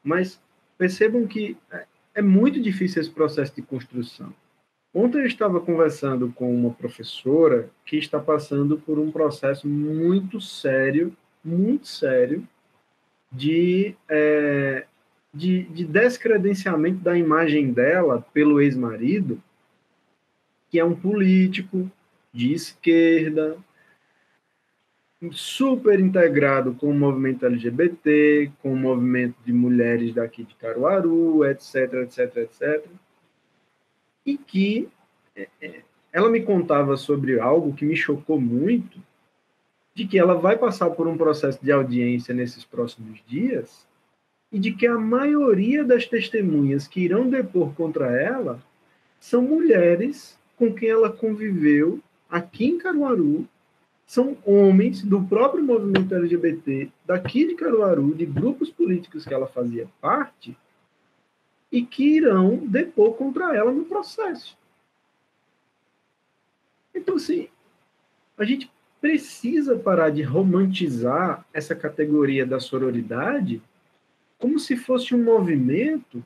mas percebam que é muito difícil esse processo de construção. Ontem eu estava conversando com uma professora que está passando por um processo muito sério de descredenciamento da imagem dela pelo ex-marido, que é um político de esquerda, super integrado com o movimento LGBT, com o movimento de mulheres daqui de Caruaru, etc, etc, etc. E que ela me contava sobre algo que me chocou muito, de que ela vai passar por um processo de audiência nesses próximos dias, e de que a maioria das testemunhas que irão depor contra ela são mulheres com quem ela conviveu aqui em Caruaru, são homens do próprio movimento LGBT daqui de Caruaru, de grupos políticos que ela fazia parte, e que irão depor contra ela no processo. Então, assim, a gente precisa parar de romantizar essa categoria da sororidade como se fosse um movimento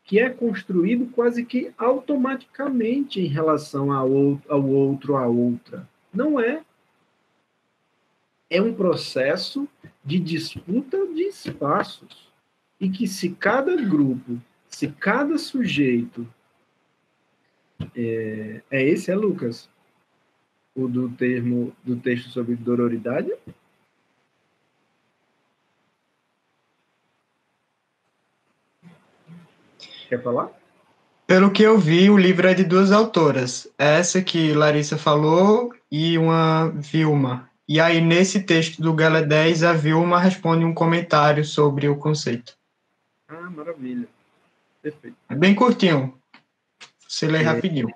que é construído quase que automaticamente em relação ao outro, à outra. Não é. É um processo de disputa de espaços. E que se cada grupo, se cada sujeito... esse, Lucas? O do texto sobre dororidade? Quer falar? Pelo que eu vi, o livro é de duas autoras. Essa que Larissa falou e uma Vilma. E aí, nesse texto do Gala 10, a Vilma responde um comentário sobre o conceito. Ah, maravilha. Perfeito. É bem curtinho. Você lê rapidinho.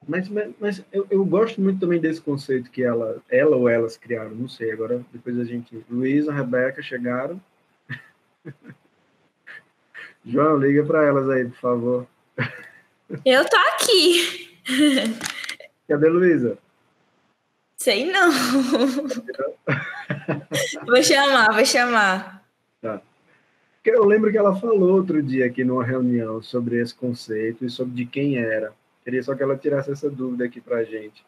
Mas eu gosto muito também desse conceito que ela ou elas criaram, não sei, agora depois a gente... Luísa, Rebeca chegaram. João, liga para elas aí, por favor. Eu tô aqui. Cadê Luísa? Sei não. Vou chamar. Tá. Eu lembro que ela falou outro dia aqui numa reunião sobre esse conceito e sobre de quem era. Queria só que ela tirasse essa dúvida aqui para a gente.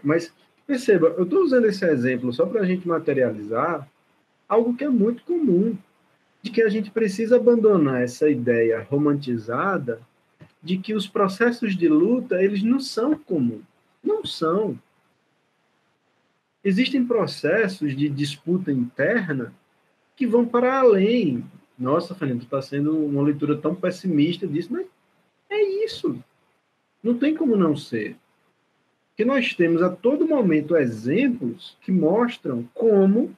Mas, perceba, eu estou usando esse exemplo só para a gente materializar algo que é muito comum, de que a gente precisa abandonar essa ideia romantizada de que os processos de luta, eles não são comuns. Não são. Existem processos de disputa interna que vão para além. Nossa, Fernando, está sendo uma leitura tão pessimista disso, mas é isso. Não tem como não ser. Porque nós temos a todo momento exemplos que mostram como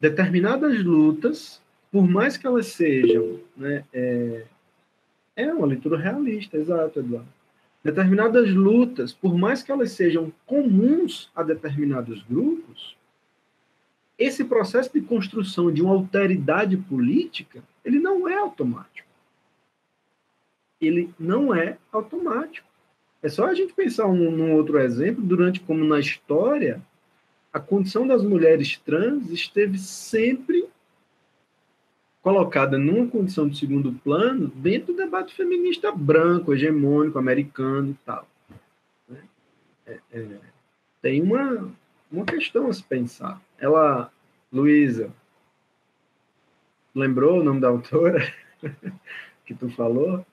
determinadas lutas, por mais que elas sejam... Né, é uma leitura realista, exato, Eduardo. Determinadas lutas, por mais que elas sejam comuns a determinados grupos, esse processo de construção de uma alteridade política, ele não é automático. Ele não é automático. É só a gente pensar num outro exemplo, durante como na história, a condição das mulheres trans esteve sempre colocada numa condição de segundo plano dentro do debate feminista branco, hegemônico, americano e tal. Tem uma questão a se pensar. Luísa, lembrou o nome da autora que tu falou?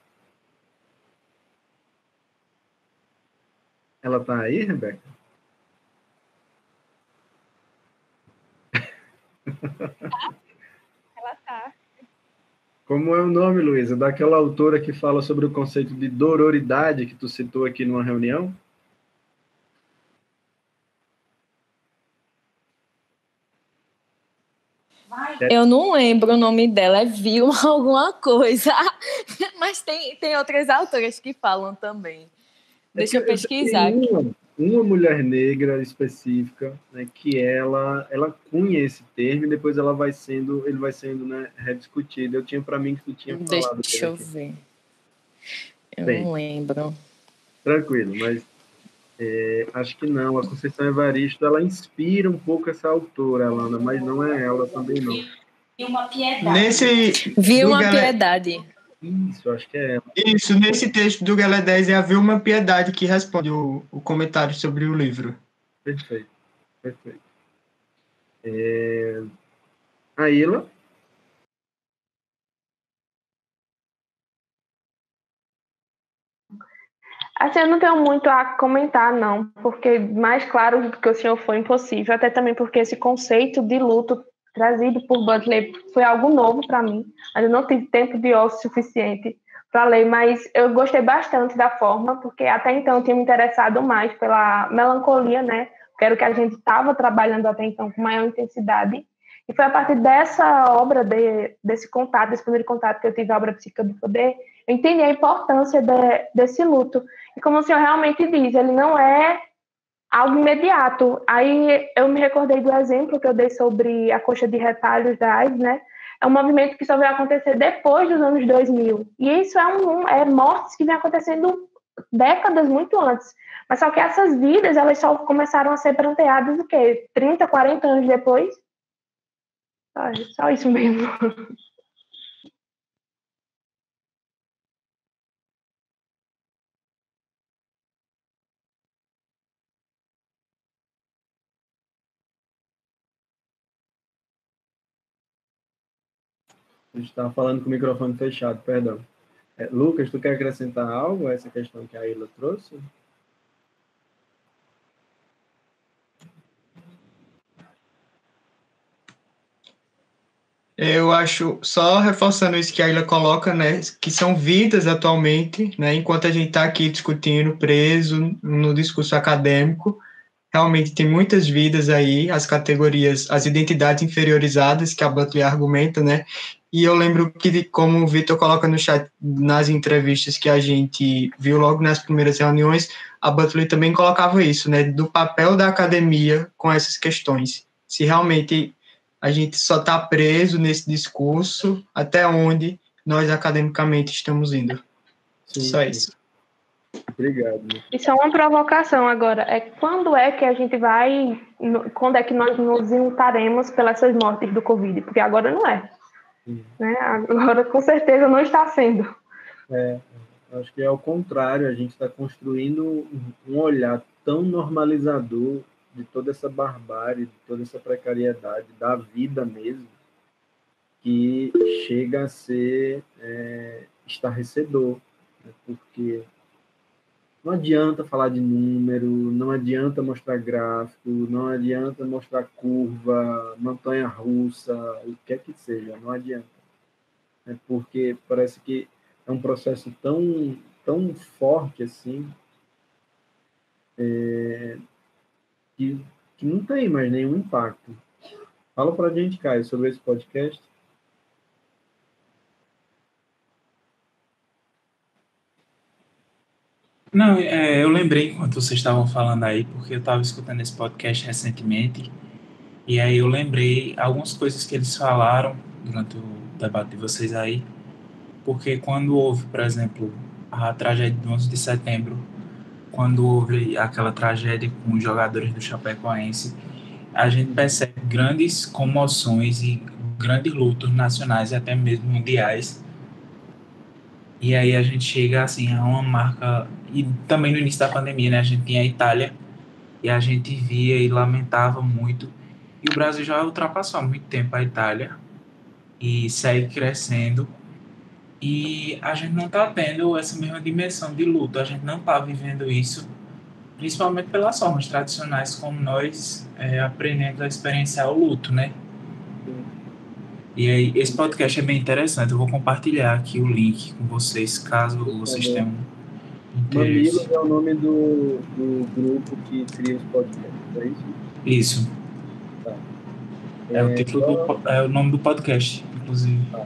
Ela está aí, Rebeca? Ela tá. Como é o nome, Luísa? Daquela autora que fala sobre o conceito de dororidade que tu citou aqui numa reunião? Eu não lembro o nome dela, é Vilma alguma coisa. Mas tem outras autoras que falam também. Deixa eu pesquisar aqui. Uma mulher negra específica, né, que ela cunha esse termo e depois ele vai sendo, né, rediscutido. Eu tinha para mim que tu tinha falado. Deixa eu ver. Eu não lembro. Tranquilo, mas acho que não. A Conceição Evaristo, ela inspira um pouco essa autora, Alana, mas não é ela também não. Vilma Piedade. Vilma Piedade. Isso, acho que é ela. Isso, nesse texto do Gala 10 é a Vilma Piedade que responde o comentário sobre o livro. Perfeito. Aila? Assim, eu não tenho muito a comentar, não, porque mais claro do que o senhor foi impossível, até também porque esse conceito de luto trazido por Butler foi algo novo para mim. Eu não tive tempo de ócio suficiente para ler, mas eu gostei bastante da forma, porque até então eu tinha me interessado mais pela melancolia, né? Que era o que a gente estava trabalhando até então com maior intensidade. E foi a partir dessa obra, desse contato, desse primeiro contato que eu tive a obra Psíquica do Poder, eu entendi a importância desse luto. E como o senhor realmente diz, ele não é algo imediato. Aí eu me recordei do exemplo que eu dei sobre a coxa de retalhos da AIDS, né? É um movimento que só veio acontecer depois dos anos 2000. E isso é mortes que vem acontecendo décadas muito antes. Mas só que essas vidas, elas só começaram a ser pranteadas o quê? 30, 40 anos depois? Só isso mesmo. A gente estava falando com o microfone fechado, perdão. Lucas, tu quer acrescentar algo a essa questão que a Aila trouxe? Eu acho, só reforçando isso que a Aila coloca, né, que são vidas atualmente, né, enquanto a gente está aqui discutindo, preso no discurso acadêmico, realmente tem muitas vidas aí, as categorias, as identidades inferiorizadas que a Butler argumenta, né, e eu lembro que, como o Vitor coloca no chat, nas entrevistas que a gente viu logo nas primeiras reuniões, a Butler também colocava isso, né, do papel da academia com essas questões, se realmente a gente só está preso nesse discurso até onde nós academicamente estamos indo. Sim, só sim. isso. Obrigado. Isso é uma provocação agora. Quando é que a gente vai... Quando é que nós nos lutaremos pelas mortes do Covid? Porque agora não é. Né? Agora, com certeza, não está sendo. Acho que é ao contrário. A gente está construindo um olhar tão normalizador de toda essa barbárie, de toda essa precariedade da vida mesmo, que chega a ser estarrecedor, né? Porque não adianta falar de número, não adianta mostrar gráfico, não adianta mostrar curva, montanha-russa, o que quer que seja, não adianta. Porque parece que é um processo tão forte assim, que não tem mais nenhum impacto. Fala para a gente, Caio, sobre esse podcast. Não, eu lembrei enquanto vocês estavam falando aí, porque eu estava escutando esse podcast recentemente, e aí eu lembrei algumas coisas que eles falaram durante o debate de vocês aí, porque quando houve, por exemplo, a tragédia do 11 de setembro, quando houve aquela tragédia com os jogadores do Chapecoense, a gente percebe grandes comoções e grandes lutas nacionais e até mesmo mundiais. E aí a gente chega assim a uma marca, e também no início da pandemia, né, a gente tinha a Itália, e a gente via e lamentava muito, e o Brasil já ultrapassou há muito tempo a Itália, e segue crescendo, e a gente não está tendo essa mesma dimensão de luta, a gente não está vivendo isso, principalmente pelas formas tradicionais como nós aprendemos a experienciar o luto, né? E aí, esse podcast é bem interessante. Eu vou compartilhar aqui o link com vocês, caso vocês tenham interesse. Mamilos é o nome do grupo que cria os podcasts, é isso? Isso. Tá. É o título é o nome do podcast, inclusive. Tá.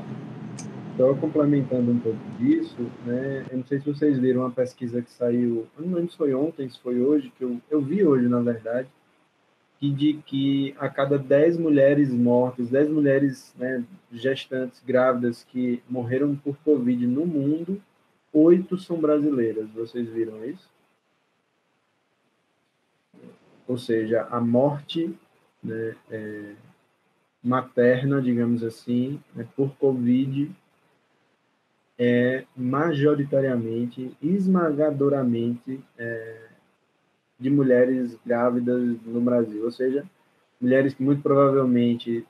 Só complementando um pouco disso, né? Eu não sei se vocês viram uma pesquisa que saiu, eu não lembro se foi ontem, se foi hoje, que eu vi hoje, na verdade, que a cada 10 mulheres mortas, 10 mulheres, né, gestantes, grávidas, que morreram por Covid no mundo, 8 são brasileiras. Vocês viram isso? Ou seja, a morte, né, materna, digamos assim, né, por Covid é majoritariamente, esmagadoramente, de mulheres grávidas no Brasil. Ou seja, mulheres que muito provavelmente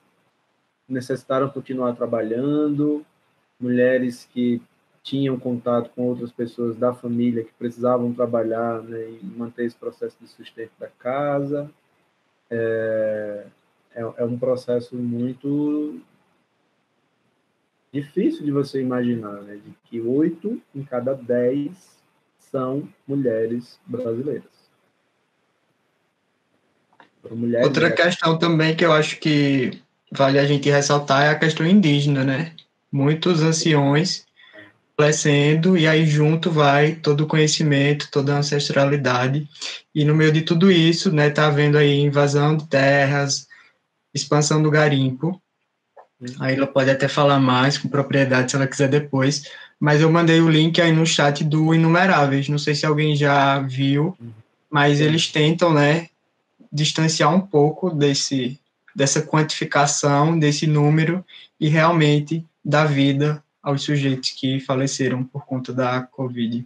necessitaram continuar trabalhando, mulheres que tinham contato com outras pessoas da família que precisavam trabalhar, né, e manter esse processo de sustento da casa. É um processo muito difícil de você imaginar, né, de que 8 em cada 10 são mulheres brasileiras. Outra questão também que eu acho que vale a gente ressaltar é a questão indígena, né? Muitos anciões falecendo, e aí junto vai todo o conhecimento, toda a ancestralidade, e no meio de tudo isso, né, tá havendo aí invasão de terras, expansão do garimpo. Aí ela pode até falar mais com propriedade se ela quiser depois, mas eu mandei o link aí no chat do Inumeráveis, não sei se alguém já viu, mas eles tentam, né, distanciar um pouco dessa quantificação, desse número, e realmente dar vida aos sujeitos que faleceram por conta da Covid.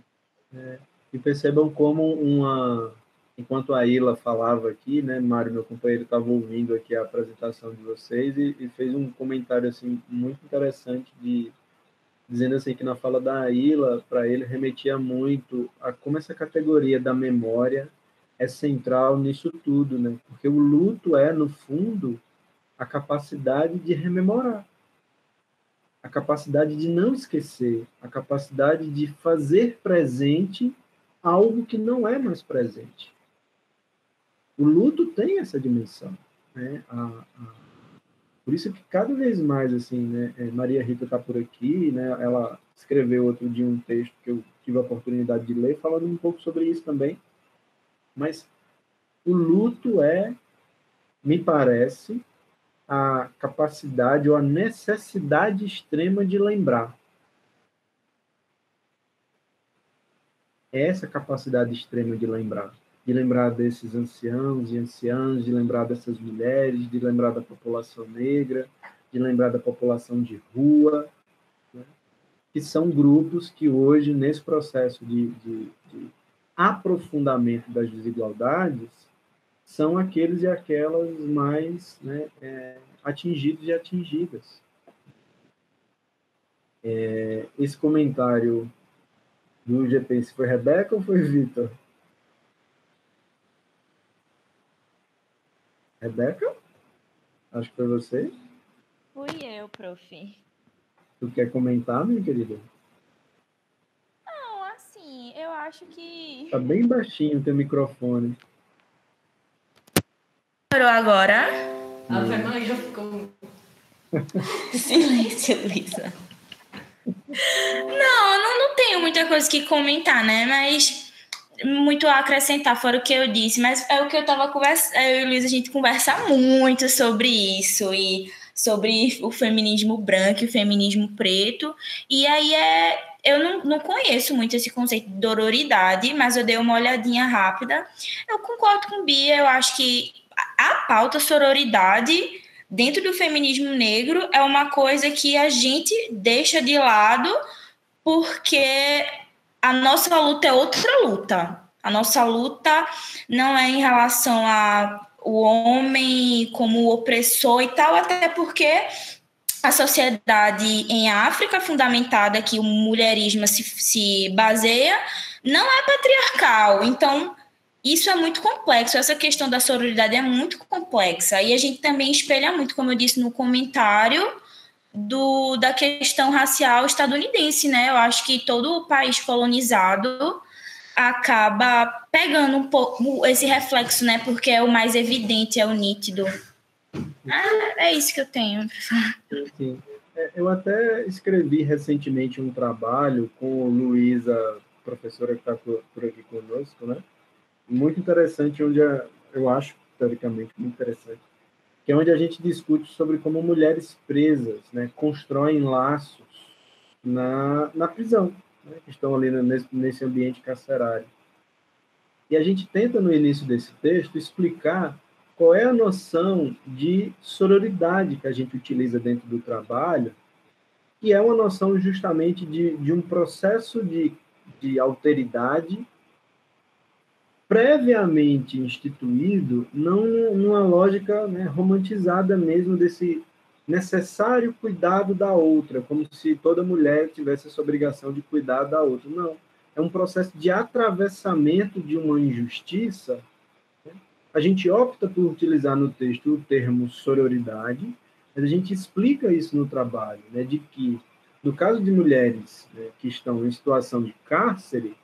E percebam como enquanto a Ila falava aqui, né, Mário, meu companheiro, estava ouvindo aqui a apresentação de vocês e fez um comentário assim muito interessante dizendo assim que na fala da Ila, para ele remetia muito a como essa categoria da memória é central nisso tudo, né? Porque o luto é, no fundo, a capacidade de rememorar, a capacidade de não esquecer, a capacidade de fazer presente algo que não é mais presente. O luto tem essa dimensão, né? Por isso que cada vez mais, assim, né, Maria Rita está por aqui, né, ela escreveu outro dia um texto que eu tive a oportunidade de ler, falando um pouco sobre isso também, mas o luto me parece, a capacidade ou a necessidade extrema de lembrar. Essa capacidade extrema de lembrar desses anciãos e anciãs, de lembrar dessas mulheres, de lembrar da população negra, de lembrar da população de rua, né? Que são grupos que hoje, nesse processo de aprofundamento das desigualdades, são aqueles e aquelas mais, né, atingidos e atingidas. Esse comentário do GP, se foi Rebeca ou foi Vitor? Rebeca? Acho que foi você. Fui eu, prof. Tu quer comentar, minha querida? Não, assim, eu acho que... Tá bem baixinho o teu microfone. Parou agora? A mãe já ficou... Silêncio, Luísa. Não tenho muita coisa que comentar, né? Mas muito a acrescentar fora o que eu disse. Mas é o que eu tava conversando. Eu e Luísa, a gente conversa muito sobre isso e sobre o feminismo branco e o feminismo preto. E aí eu não conheço muito esse conceito de dororidade, mas eu dei uma olhadinha rápida. Eu concordo com Bia, eu acho que a pauta sororidade dentro do feminismo negro é uma coisa que a gente deixa de lado porque a nossa luta é outra luta. A nossa luta não é em relação ao homem como opressor e tal, até porque a sociedade em África, fundamentada que o mulherismo se baseia, não é patriarcal. Então, isso é muito complexo. Essa questão da sororidade é muito complexa. E a gente também espelha muito, como eu disse no comentário, da questão racial estadunidense, né? Eu acho que todo o país colonizado acaba pegando um pouco esse reflexo, né? Porque é o mais evidente, é o nítido. É isso que eu tenho. Sim. Eu até escrevi recentemente um trabalho com Luísa, professora que está por aqui conosco, né? Muito interessante, onde eu acho, teoricamente, muito interessante, que é onde a gente discute sobre como mulheres presas, né, constroem laços na prisão, né, que estão ali nesse ambiente carcerário. E a gente tenta, no início desse texto, explicar qual é a noção de sororidade que a gente utiliza dentro do trabalho, que é uma noção justamente de um processo de alteridade previamente instituído, não numa lógica, né, romantizada mesmo desse necessário cuidado da outra, como se toda mulher tivesse essa obrigação de cuidar da outra. Não. É um processo de atravessamento de uma injustiça. A gente opta por utilizar no texto o termo sororidade, mas a gente explica isso no trabalho, né, de que, no caso de mulheres, né, que estão em situação de cárcere,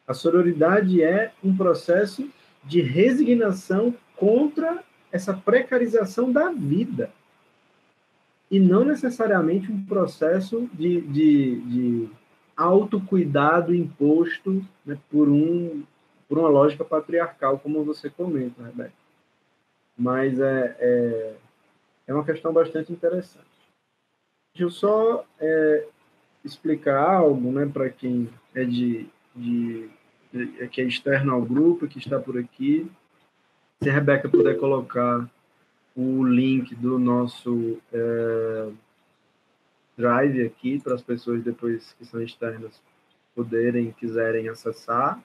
a sororidade é um processo de resignação contra essa precarização da vida, e não necessariamente um processo de autocuidado imposto, né, por uma lógica patriarcal, como você comenta, Rebeca. Mas é uma questão bastante interessante. Deixa eu só explicar algo, né, para quem é que é externo ao grupo, que está por aqui. Se a Rebeca puder colocar o link do nosso Drive aqui, para as pessoas depois que são externas quiserem acessar.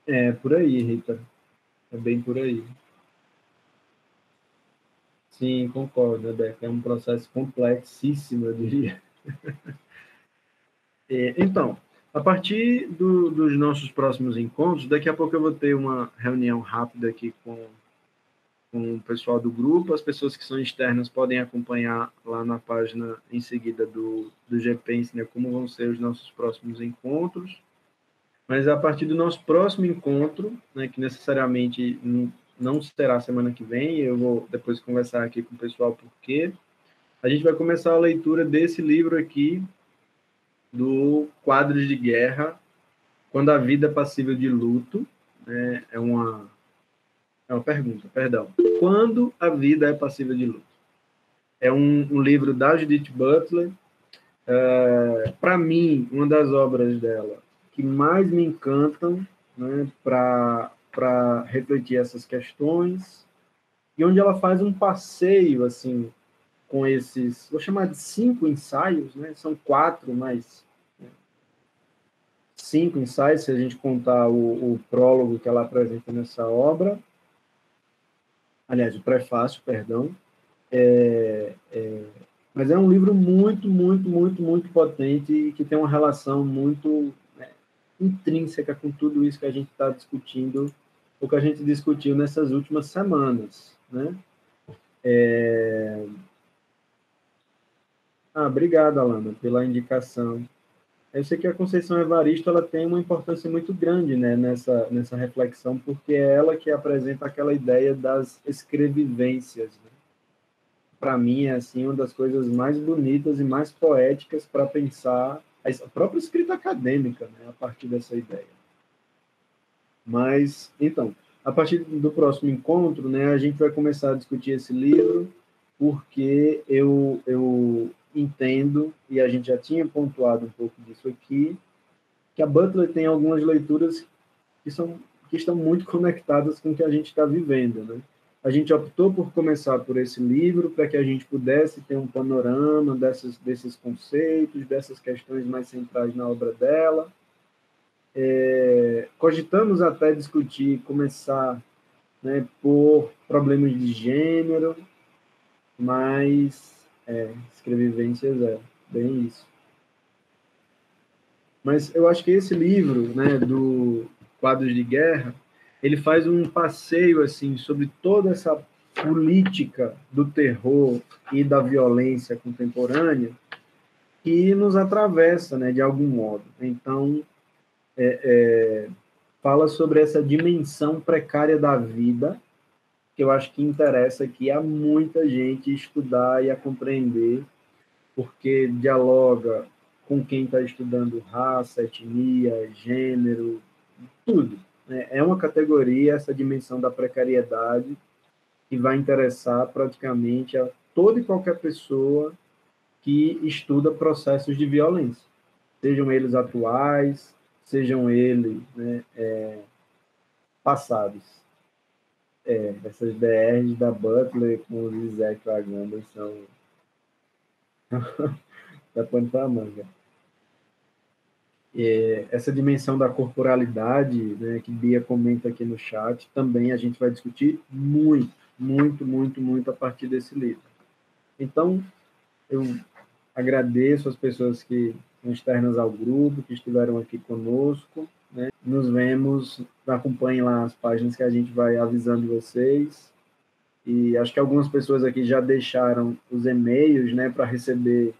É por aí, Rita. É bem por aí. Sim, concordo, Rebeca. É um processo complexíssimo, eu diria. Então, a partir dos nossos próximos encontros, daqui a pouco eu vou ter uma reunião rápida aqui com o pessoal do grupo. As pessoas que são externas podem acompanhar lá na página em seguida do GPense, né, como vão ser os nossos próximos encontros. Mas a partir do nosso próximo encontro, né, que necessariamente não será semana que vem, eu vou depois conversar aqui com o pessoal porque a gente vai começar a leitura desse livro aqui, do Quadros de Guerra, Quando a Vida é Passível de Luto. Né, é uma pergunta, perdão. Quando a Vida é Passível de Luto? É um livro da Judith Butler. Para mim, uma das obras dela que mais me encantam, né, para refletir essas questões, e onde ela faz um passeio assim com esses, vou chamar de 5 ensaios, né? São 4, mas 5 ensaios, se a gente contar o prólogo que ela apresenta nessa obra. Aliás, o prefácio, perdão. Mas é um livro muito, muito, muito, muito potente e que tem uma relação muito intrínseca com tudo isso que a gente está discutindo, ou que a gente discutiu nessas últimas semanas, né? Obrigado, Alana, pela indicação. Eu sei que a Conceição Evaristo ela tem uma importância muito grande, né, nessa reflexão, porque é ela que apresenta aquela ideia das escrevivências. Né? Para mim, é assim, uma das coisas mais bonitas e mais poéticas para pensar a própria escrita acadêmica, né, a partir dessa ideia. Mas, então, a partir do próximo encontro, né, a gente vai começar a discutir esse livro, porque eu entendo, e a gente já tinha pontuado um pouco disso aqui, que a Butler tem algumas leituras que estão muito conectadas com o que a gente está vivendo, né? A gente optou por começar por esse livro para que a gente pudesse ter um panorama desses conceitos, dessas questões mais centrais na obra dela. Cogitamos até discutir, começar, né, por problemas de gênero, mas escrevivências bem isso. Mas eu acho que esse livro, né, do Quadros de Guerra, ele faz um passeio assim sobre toda essa política do terror e da violência contemporânea que nos atravessa, né, de algum modo. Então, fala sobre essa dimensão precária da vida, que eu acho que interessa aqui a muita gente estudar e a compreender, porque dialoga com quem está estudando raça, etnia, gênero, tudo. É uma categoria, essa dimensão da precariedade, que vai interessar praticamente a toda e qualquer pessoa que estuda processos de violência, sejam eles atuais, sejam eles, né, passados. Essas DRs da Butler com o Zizek Laganda são da pano para manga. Essa dimensão da corporalidade, né, que Bia comenta aqui no chat, também a gente vai discutir muito a partir desse livro. Então, eu agradeço as pessoas que são externas ao grupo, que estiveram aqui conosco, né? Nos vemos, acompanhem lá as páginas que a gente vai avisando vocês. E acho que algumas pessoas aqui já deixaram os e-mails, né, para receber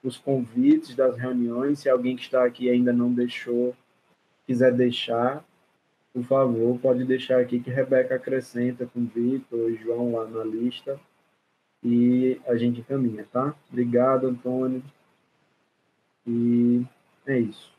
os convites das reuniões. Se alguém que está aqui ainda não deixou, quiser deixar, por favor, pode deixar aqui que Rebeca acrescenta com o Vitor e João lá na lista e a gente encaminha, tá? Obrigado, Antônio. E é isso.